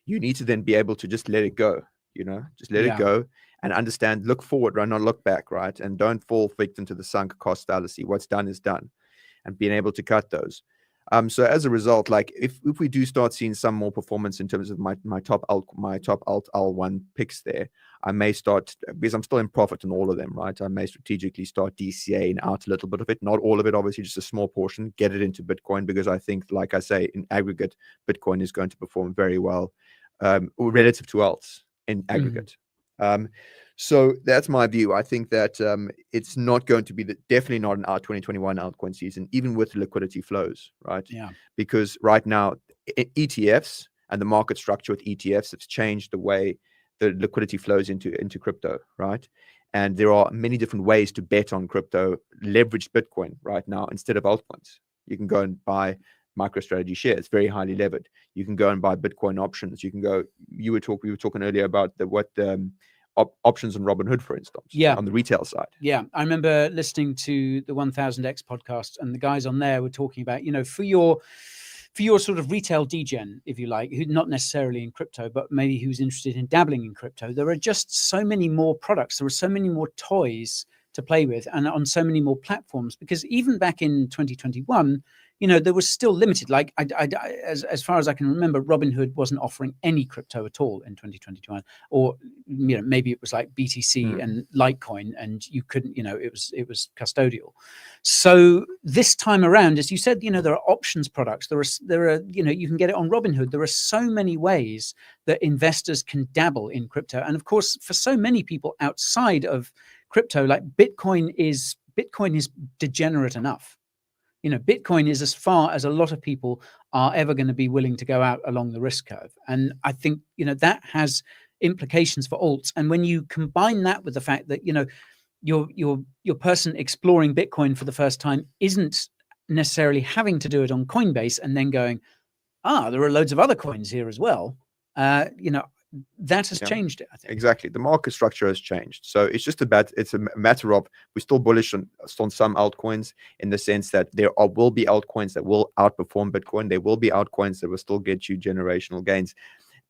You need to then be able to just let it go. You know, just let it go and understand, look forward, right? Not look back, right? And don't fall victim to the sunk cost fallacy. What's done is done, and being able to cut those. So as a result, like if we do start seeing some more performance in terms of my top alt L1 picks there, I may start, because I'm still in profit in all of them, right? I may strategically start DCAing out a little bit of it, not all of it, obviously, just a small portion, get it into Bitcoin, because I think, like I say, in aggregate, Bitcoin is going to perform very well relative to alts in aggregate. So that's my view. I think that it's not going to be definitely not an 2021 altcoin season, even with liquidity flows, right? Yeah. Because right now, ETFs and the market structure with ETFs has changed the way the liquidity flows into crypto, right? And there are many different ways to bet on crypto, leverage Bitcoin right now instead of altcoins. You can go and buy MicroStrategy shares, very highly levered. You can go and buy Bitcoin options. You can go. We were talking earlier about options on Robinhood, for instance. On the retail side. Yeah, I remember listening to the 1000X podcast, and the guys on there were talking about, you know, for your for your sort of retail degen, if you like, who's not necessarily in crypto, but maybe who's interested in dabbling in crypto, there are just so many more products. There are so many more toys to play with and on so many more platforms, because even back in 2021, there was still limited. Like as far as I can remember, Robinhood wasn't offering any crypto at all in 2021, or maybe it was like BTC and Litecoin, and you couldn't. It was custodial. So this time around, as you said, there are options products. There are you can get it on Robinhood. There are so many ways that investors can dabble in crypto, and of course, for so many people outside of crypto, like Bitcoin is degenerate enough. Bitcoin is as far as a lot of people are ever going to be willing to go out along the risk curve. And I think, that has implications for alts. And when you combine that with the fact that, your person exploring Bitcoin for the first time isn't necessarily having to do it on Coinbase and then going, there are loads of other coins here as well. That has changed it, I think. Exactly. The market structure has changed. So it's just it's a matter of, we're still bullish on some altcoins, in the sense that will be altcoins that will outperform Bitcoin. There will be altcoins that will still get you generational gains,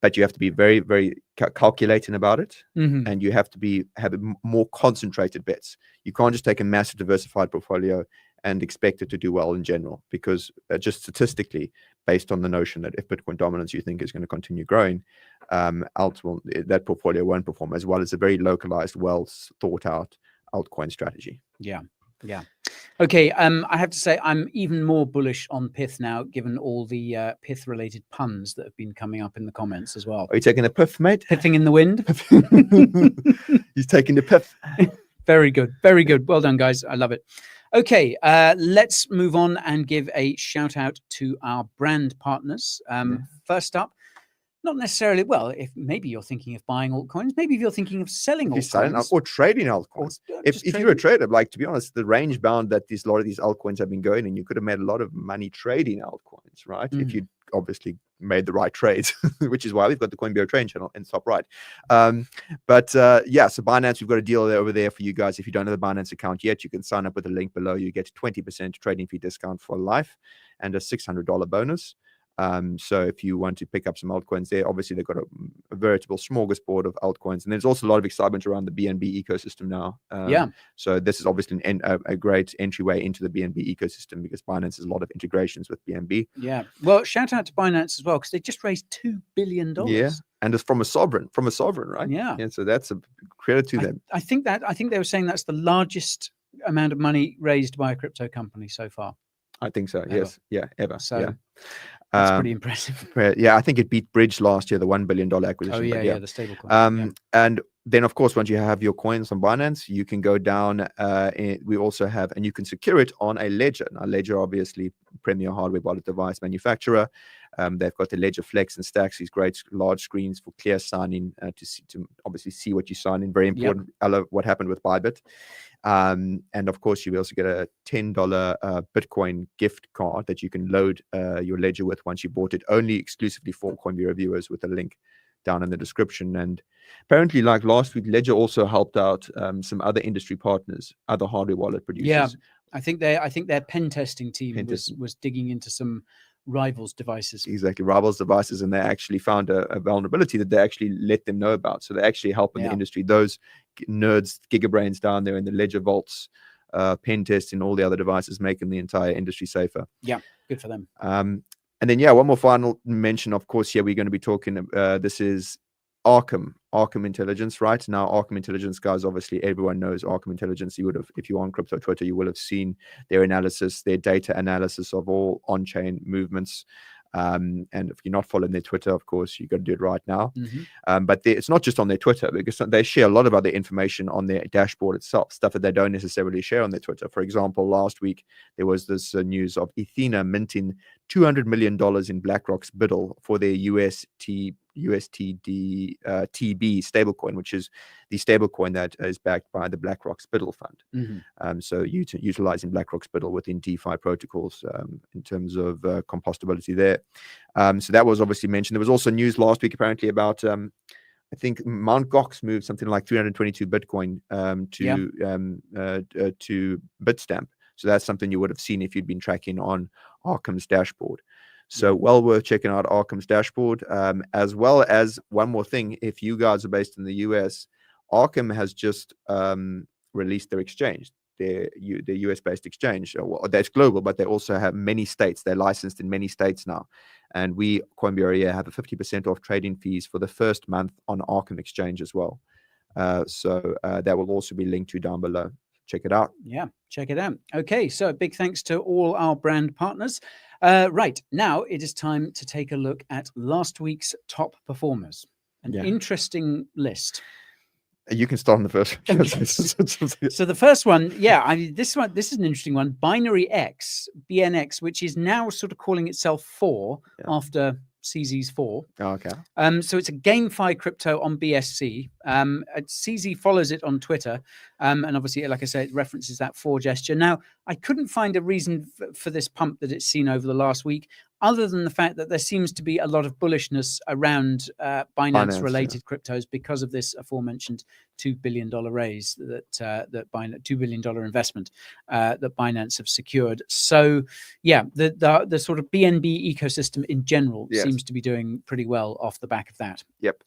but you have to be very, very calculating about it. And you have to have more concentrated bets. You can't just take a massive diversified portfolio and expect it to do well in general, because just statistically, based on the notion that if Bitcoin dominance you think is going to continue growing, that portfolio won't perform as well as a very localized, well thought out altcoin strategy. Yeah. Okay. I have to say I'm even more bullish on Pith now, given all the Pith related puns that have been coming up in the comments as well. Are you taking a piff, mate? Piffing in the wind. He's taking the piff. Very good. Very good. Well done, guys. I love it. Okay, let's move on and give a shout out to our brand partners. First up, not necessarily, if maybe you're thinking of buying altcoins, maybe if you're thinking of selling altcoins. Or trading altcoins. If you're a trader, like, to be honest, the range bound that a lot of these altcoins have been going in, you could have made a lot of money trading altcoins, right? If you obviously made the right trades, which is why we've got the Coin Bureau Trading channel in top right. So Binance, we've got a deal over there for you guys. If you don't have a Binance account yet, you can sign up with the link below. You get 20% trading fee discount for life and a $600 bonus. So if you want to pick up some altcoins there, obviously they've got a veritable smorgasbord of altcoins, and there's also a lot of excitement around the BNB ecosystem now. So this is obviously a great entryway into the BNB ecosystem, because Binance has a lot of integrations with BNB. Yeah. Well, shout out to Binance as well, because they just raised $2 billion. Yeah. And it's from a sovereign, right? Yeah. So that's a credit to them. I think they were saying that's the largest amount of money raised by a crypto company so far. I think so. Ever. Yes. Yeah. Ever. So yeah. That's pretty impressive. Yeah, I think it beat Bridge last year, the $1 billion acquisition. Oh yeah, the stablecoin. And then, of course, once you have your coins on Binance, you can go down. We also have, and you can secure it on a Ledger. Now, Ledger, obviously, premier hardware wallet device manufacturer. They've got the Ledger Flex and Stacks, these great large screens for clear signing to obviously see what you sign in. Very important. I love what happened with Bybit. And of course, you also get a $10 Bitcoin gift card that you can load your Ledger with once you bought it, only exclusively for Coin Bureau viewers, with a link down in the description. And apparently, like last week, Ledger also helped out some other industry partners, other hardware wallet producers. Yeah, I think their pen testing team was digging into some rivals devices. Exactly, rivals devices, and they actually found a vulnerability that they actually let them know about. So they actually help in the industry. Those nerds, gigabrains down there in the Ledger vaults, pen testing all the other devices, making the entire industry safer. Yeah, good for them. And then, one more final mention. Of course, we're going to be talking. This is Arkham Intelligence, right? Now, Arkham Intelligence, guys, obviously everyone knows Arkham Intelligence. You would have, if you're on crypto Twitter, you will have seen their analysis, their data analysis of all on-chain movements. And if you're not following their Twitter, of course, you got to do it right now. But it's not just on their Twitter, because they share a lot of other information on their dashboard itself, stuff that they don't necessarily share on their Twitter. For example, last week, there was this news of Ethena minting $200 million in BlackRock's BUIDL for their USTD TB stablecoin, which is the stablecoin that is backed by the BlackRock's BUIDL fund. So utilizing BlackRock's BUIDL within DeFi protocols in terms of compostability there. So that was obviously mentioned. There was also news last week apparently about I think Mt. Gox moved something like 322 Bitcoin to Bitstamp. So that's something you would have seen if you'd been tracking on Arkham's dashboard. So well worth checking out Arkham's dashboard. As well as one more thing, if you guys are based in the US, Arkham has just released their exchange, their US based exchange. Well, that's global, but they also have many states. They're licensed in many states now. And we, CoinBureau, have a 50% off trading fees for the first month on Arkham Exchange as well. So that will also be linked to down below. Check it out. Yeah, check it out. Okay, so big thanks to all our brand partners. Right, now it is time to take a look at last week's top performers. An interesting list. You can start on the first. So the first one, this is an interesting one. Binary X, BNX, which is now sort of calling itself 4 after CZ's 4. Oh, okay. So it's a GameFi crypto on BSC. CZ follows it on Twitter, and obviously, like I said, it references that 4 gesture. Now, I couldn't find a reason for this pump that it's seen over the last week, other than the fact that there seems to be a lot of bullishness around Binance-related cryptos because of this aforementioned $2 billion raise that Binance, $2 billion investment that Binance have secured. So, yeah, the sort of BNB ecosystem in general seems to be doing pretty well off the back of that. Yep.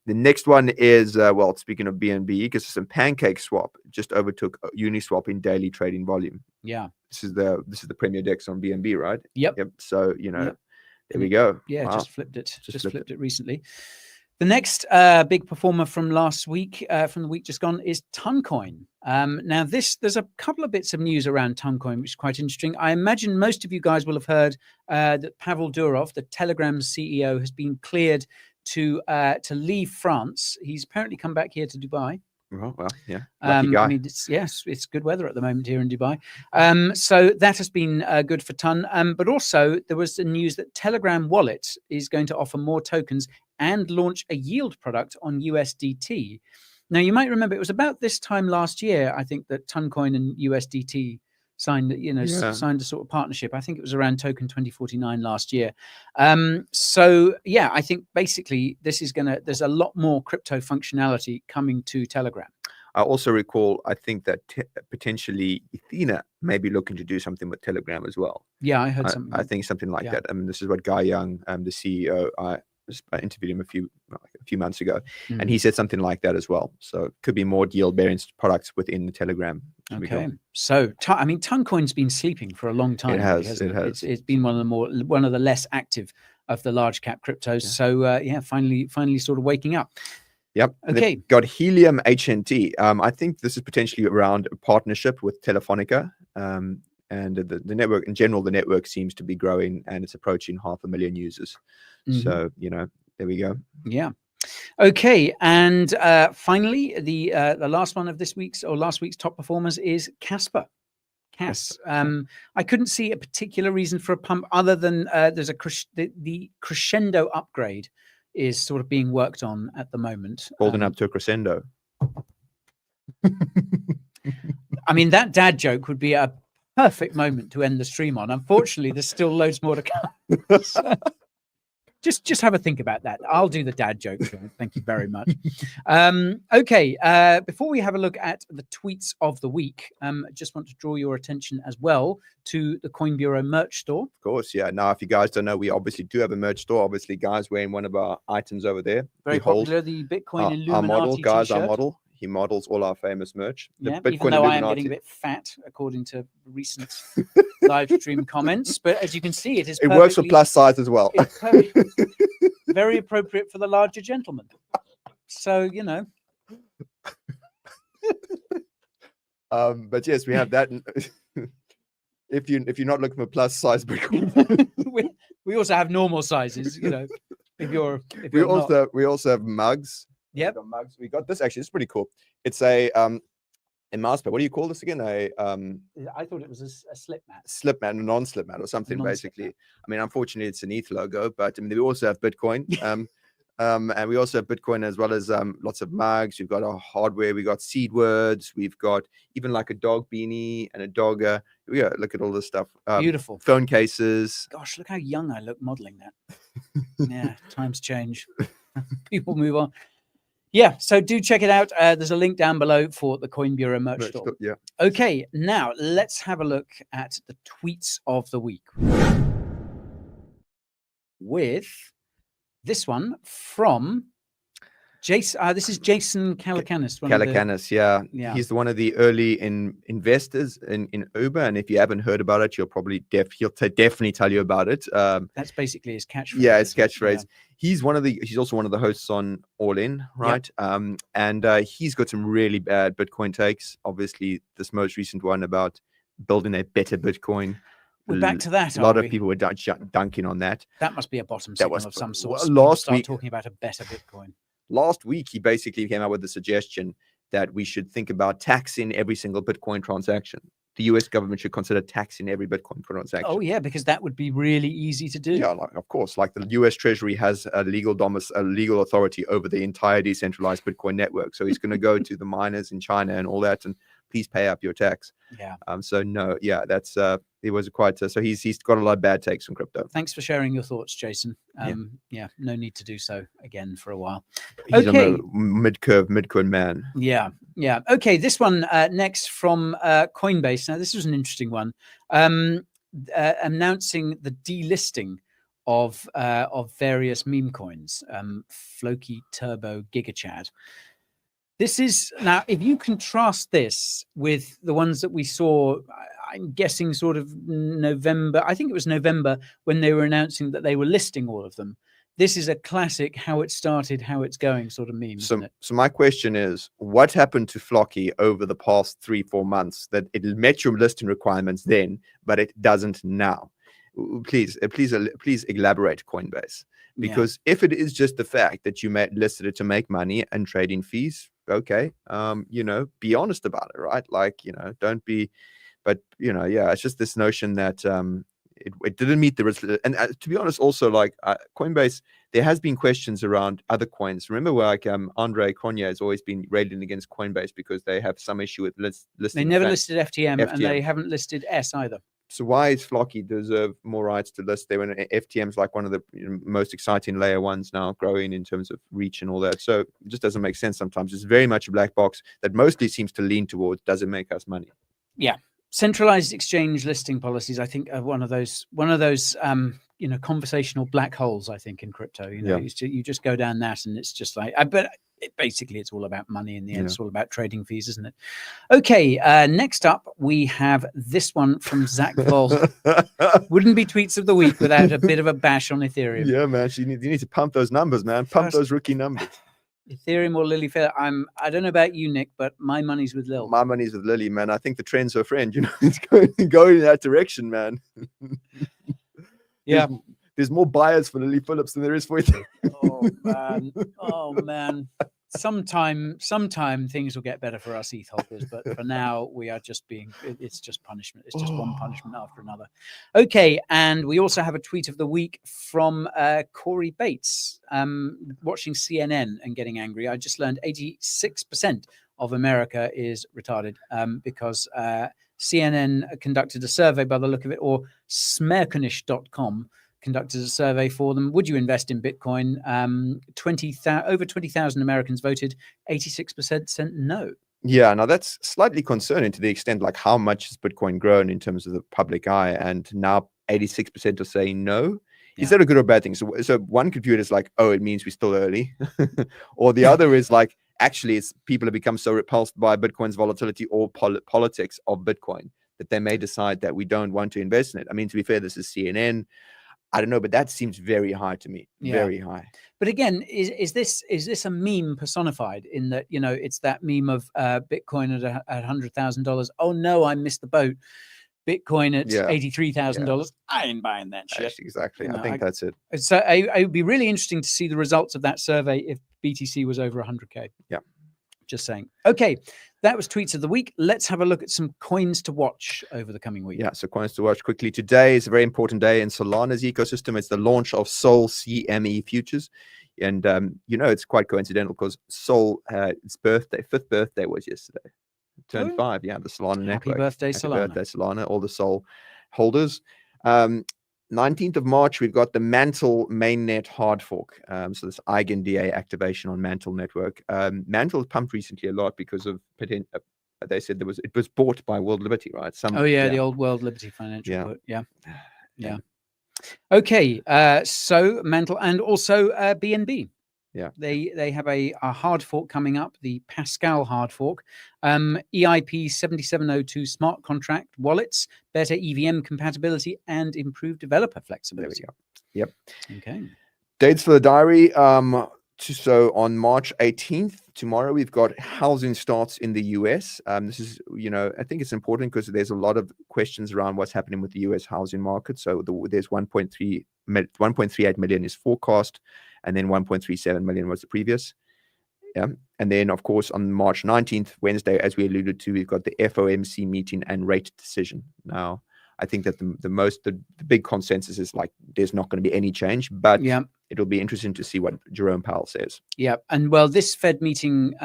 The next one is, well, speaking of BNB ecosystem, Pancake Swap just overtook Uniswap in daily trading volume. Yeah. This is the premier DEX on BNB, right? Yep. So, there we go. Yeah, wow. just flipped it. Just flipped it recently. The next big performer from last week, from the week just gone, is Toncoin. Now, there's a couple of bits of news around Toncoin, which is quite interesting. I imagine most of you guys will have heard that Pavel Durov, the Telegram CEO, has been cleared to leave France. He's apparently come back here to Dubai. Well, yeah. Lucky guy. I mean, it's good weather at the moment here in Dubai. So that has been good for Ton. But also there was the news that Telegram Wallet is going to offer more tokens and launch a yield product on USDT. Now, you might remember it was about this time last year, I think, that Toncoin and USDT signed a sort of partnership. I think it was around Token 2049 last year. So yeah, I think basically this is there's a lot more crypto functionality coming to Telegram. I also recall, I think that potentially Ethena may be looking to do something with Telegram as well. Yeah, I heard something. I think something like that. I mean, this is what Guy Young, the CEO, I interviewed him a few months ago, and he said something like that as well. So it could be more yield-bearing products within the Telegram. Okay, so I mean, Toncoin's been sleeping for a long time. It has. It's been one of the less active of the large cap cryptos. So finally, sort of waking up. Yep. Okay. Got Helium HNT. I think this is potentially around a partnership with Telefonica. And the network in general, the network seems to be growing, and it's approaching 500,000 users. So there we go. Yeah. Okay, and finally, the last one of last week's top performers is Casper. I couldn't see a particular reason for a pump other than there's the crescendo upgrade is sort of being worked on at the moment. Holding up to a crescendo. I mean, that dad joke would be a perfect moment to end the stream on. Unfortunately, there's still loads more to come. So, just have a think about that. I'll do the dad joke. Thank you very much. Okay, before we have a look at the tweets of the week, I just want to draw your attention as well to the Coin Bureau merch store. Of course, yeah. Now, if you guys don't know, we obviously do have a merch store. Obviously, Guy's wearing one of our items over there. Very popular, the Bitcoin Illuminati our model. Guy's t-shirt. Our model. He models all our famous merch. Yeah, even though I am getting a bit fat, according to recent live stream comments. But as you can see, it works for plus size as well. It's very appropriate for the larger gentleman. So, But yes, we have that. If you're not looking for plus size Bitcoin, we also have normal sizes. We also have mugs. Yep. We got this actually. It's pretty cool. It's a mousepad. What do you call this again? I thought it was a slip mat. Slip mat, a non-slip mat or something, basically. Mat. I mean, unfortunately, it's an ETH logo, but I mean, we also have Bitcoin. And we also have Bitcoin as well as lots of mugs. We've got our hardware. We got seed words. We've got even like a dog beanie and a dog. Look at all this stuff. Beautiful. Phone cases. Gosh, look how young I look modeling that. Yeah, times change. People move on. Yeah, so do check it out. There's a link down below for the Coin Bureau merch store. Yeah. Okay, now let's have a look at the tweets of the week. with this one from Jason. This is Jason Calacanis. Calacanis, yeah. He's one of the early investors in Uber, and if you haven't heard about it, he'll probably definitely tell you about it. That's basically his catchphrase. Yeah, his catchphrase. Yeah. He's also one of the hosts on All In, right? Yep. And he's got some really bad Bitcoin takes. Obviously, this most recent one about building a better Bitcoin. We're back to that. A lot of people were dunking on that. That must be a bottom signal of some sort. Last week, talking about a better Bitcoin. Last week, he basically came out with the suggestion that we should think about taxing every single Bitcoin transaction. The US government should consider taxing every Bitcoin transaction. Oh, yeah, because that would be really easy to do. Yeah, of course. Like the US Treasury has a legal authority over the entire decentralized Bitcoin network. So he's going to go to the miners in China and all that and please pay up your tax. Yeah. So no, yeah, that's it was quite. So he's got a lot of bad takes on crypto. Thanks for sharing your thoughts, Jason. Yeah, no need to do so again for a while. He's okay. On the mid-curve Bitcoin man. Yeah. Okay, this one next from Coinbase. Now, this was an interesting one. Announcing the delisting of various meme coins, Floki, Turbo, GigaChad. This is now, if you contrast this with the ones that we saw, I'm guessing sort of November, I think it was November when they were announcing that they were listing all of them. This is a classic how it started, how it's going sort of meme. So my question is, what happened to Floki over the past 3-4 months that it met your listing requirements then, but it doesn't now? Please elaborate, Coinbase. Because if it is just the fact that you listed it to make money and trading fees, okay, be honest about it, right? Like, don't be, but it's just this notion that it didn't meet the risk. And to be honest, also like Coinbase, there has been questions around other coins. Remember, like Andre Cronje has always been railing against Coinbase because they have some issue with listing. They never listed FTM, and they haven't listed S either. So why is Floki deserve more rights to list there when FTM is like one of the most exciting layer ones now, growing in terms of reach and all that? So it just doesn't make sense sometimes. It's very much a black box that mostly seems to lean towards, does it make us money? Yeah. Centralized exchange listing policies, I think, are one of those conversational black holes, I think, in crypto. You just go down that and it's just like, basically it's all about money in the end. It's all about trading fees, isn't it? Okay, next up we have this one from Zach Vol. Wouldn't be tweets of the week without a bit of a bash on Ethereum. Yeah, man, you need to pump those numbers, man. Pump those rookie numbers. Ethereum or Lily Fair? I don't know about you, Nick, but my money's with Lil. My money's with Lily, man. I think the trend's her friend. It's going in that direction, man. Yeah. There's more buyers for Lily Phillips than there is for Ethereum. Oh man. Sometime things will get better for us ETH holders, but for now we are just it's just punishment. It's just one punishment after another. Okay, and we also have a tweet of the week from Corey Bates, watching CNN and getting angry. I just learned 86% of America is retarded because CNN conducted a survey by the look of it, or smerkanish.com conducted a survey for them. Would you invest in Bitcoin? Over 20,000 Americans voted. 86% said no. Yeah, now that's slightly concerning to the extent like how much has Bitcoin grown in terms of the public eye, and now 86% are saying no. Yeah. Is that a good or bad thing? So one could view it as like, oh, it means we're still early, or the other is like, actually, it's people have become so repulsed by Bitcoin's volatility or politics of Bitcoin that they may decide that we don't want to invest in it. I mean, to be fair, this is CNN. I don't know, but that seems very high to me. Yeah. Very high. But again, is this a meme personified in that, it's that meme of Bitcoin at $100,000. Oh no, I missed the boat. Bitcoin at $83,000. I ain't buying that shit. Exactly. I think that's it. So it would be really interesting to see the results of that survey if BTC was over 100K. Yeah. Just saying. Okay, that was tweets of the week. Let's have a look at some coins to watch over the coming week. Yeah, so coins to watch quickly. Today is a very important day in Solana's ecosystem. It's the launch of Sol CME futures. And, it's quite coincidental because Sol, its fifth birthday was yesterday. It turned 5, the Solana network. Happy birthday, Solana. Happy birthday, Solana, all the Sol holders. 19th of March, we've got the Mantle mainnet hard fork. So this EigenDA activation on Mantle network. Mantle pumped recently a lot because of they said it was bought by World Liberty, right? The old World Liberty financial put. Yeah. Okay, so Mantle and also BNB. Yeah. They have a hard fork coming up, the Pascal hard fork. EIP 7702 smart contract wallets, better EVM compatibility, and improved developer flexibility. There we go. Yep. Okay. Dates for the diary. So on March 18th, tomorrow, we've got housing starts in the US. This is, I think it's important because there's a lot of questions around what's happening with the US housing market. So there's 1.38 million is forecast, and then 1.37 million was the previous. Yeah. And then, of course, on March 19th, Wednesday, as we alluded to, we've got the FOMC meeting and rate decision. Now, I think that the big consensus is like there's not going to be any change, but it'll be interesting to see what Jerome Powell says. Yeah, and well, this Fed meeting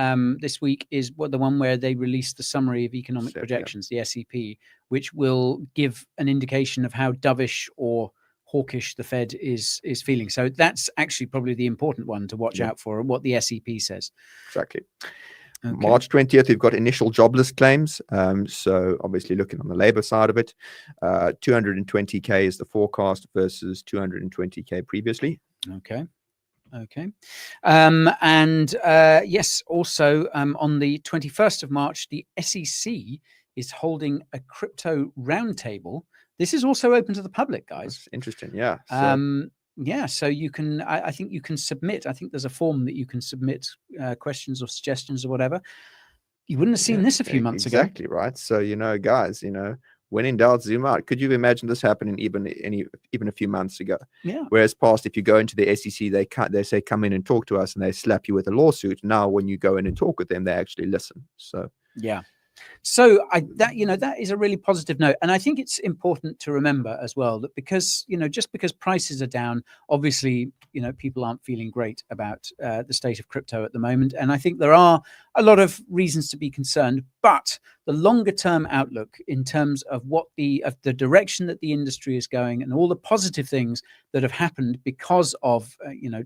this week is the one where they released the summary of economic projections, the SEP, which will give an indication of how dovish or hawkish the Fed is feeling. So that's actually probably the important one to watch out for, what the SEP says. Exactly. Okay. March 20th, we've got initial jobless claims. So obviously looking on the labor side of it, 220K is the forecast versus 220K previously. Okay. And yes, also on the 21st of March, the SEC is holding a crypto roundtable. This is also open to the public, guys. That's interesting. Yeah. So you can, I think you can submit, I think there's a form that you can submit questions or suggestions or whatever. You wouldn't have seen this a few months ago. Exactly, right? So, guys, when in doubt, zoom out. Could you imagine this happening even a few months ago? Yeah. Whereas past, if you go into the SEC, they say, come in and talk to us, and they slap you with a lawsuit. Now, when you go in and talk with them, they actually listen. So, yeah. So that is a really positive note. And I think it's important to remember as well that because, just because prices are down, obviously, people aren't feeling great about the state of crypto at the moment. And I think there are a lot of reasons to be concerned, but the longer term outlook in terms of what the direction that the industry is going and all the positive things that have happened because of,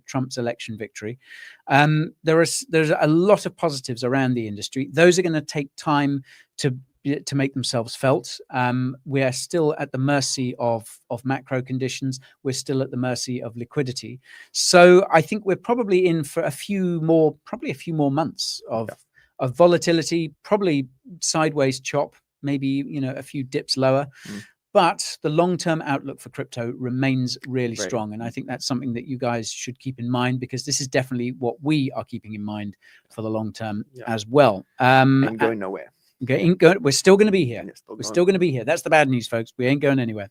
Trump's election victory, there's a lot of positives around the industry. Those are going to take time to make themselves felt. We're still at the mercy of macro conditions. We're still at the mercy of liquidity. So I think we're probably in for a few more months of volatility, probably sideways chop, maybe, a few dips lower. But the long-term outlook for crypto remains really strong. And I think that's something that you guys should keep in mind, because this is definitely what we are keeping in mind for the long term as well. Ain't going nowhere. We're still going to be here. We're still going to be here. That's the bad news, folks. We ain't going anywhere.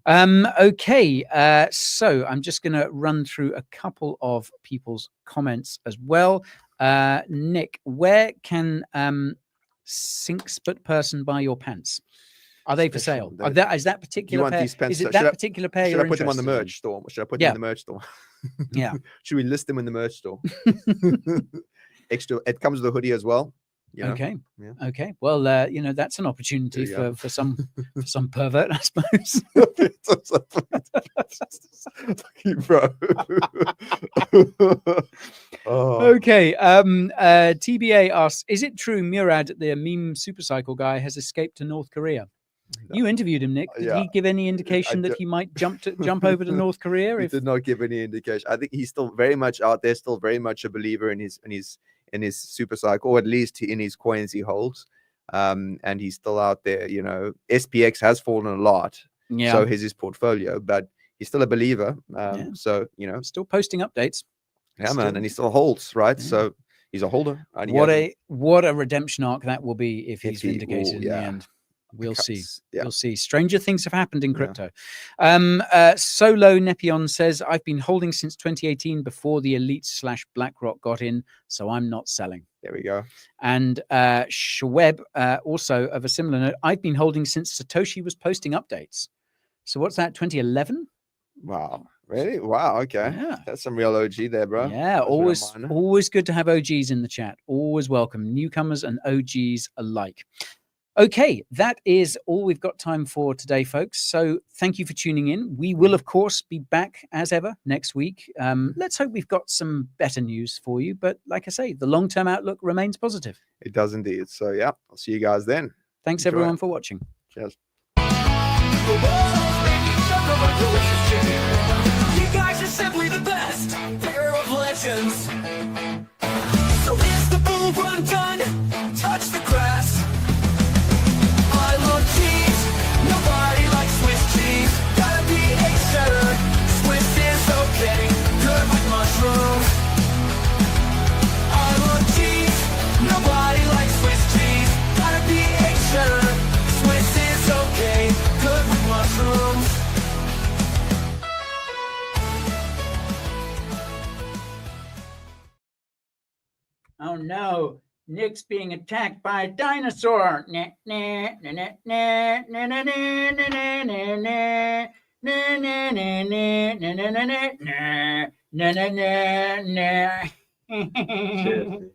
Okay. So I'm just going to run through a couple of people's comments as well. Nick, where can Sinksput person buy your pants? Are they for sale? Is that particular pair? Is it that particular pair? Should I put them on the merch store? Should I put them in the merch store? Yeah. Should we list them in the merch store? Extra. It comes with a hoodie as well. Okay. Yeah. Okay. Well, that's an opportunity for some pervert, I suppose. Bro. Okay. TBA asks, is it true Murad, the meme supercycle guy, has escaped to North Korea? No. You interviewed him, Nick. Did he give any indication that he might jump over to North Korea? He did not give any indication. I think he's still very much out there, still very much a believer in his super cycle, or at least in his coins he holds. And he's still out there. SPX has fallen a lot. Yeah. So has his portfolio, but he's still a believer. So, still posting updates. Yeah, man. And he still holds, right? Yeah. So he's a holder. What a redemption arc that will be if he's vindicated in the end. We'll see. Yeah. We'll see. Stranger things have happened in crypto. Yeah. Solo Nepion says, I've been holding since 2018 before the elite/BlackRock got in, so I'm not selling. There we go. And Schweb, also of a similar note, I've been holding since Satoshi was posting updates. So what's that, 2011? Wow. Really? Wow. Okay. Yeah. That's some real OG there, bro. Yeah. Always good to have OGs in the chat. Always welcome. Newcomers and OGs alike. Okay, that is all we've got time for today, folks. So thank you for tuning in. We will, of course, be back as ever next week. Let's hope we've got some better news for you. But like I say, the long-term outlook remains positive. It does indeed. So, yeah, I'll see you guys then. Thanks, everyone, for watching. Cheers. emotions. So is the bull run done? Touch the grass. I love cheese. Nobody likes Swiss cheese. Gotta be a cheddar. Swiss is okay. Good with mushrooms. I love cheese. Nobody likes Swiss cheese. Gotta be a cheddar. Swiss is okay. Good with mushrooms. Oh no, Nick's being attacked by a dinosaur. Nah, nah, nah, nah, nah, nah, nah, nah, nah, nah, nah. Na na na na na na na na na na na na. Cheers.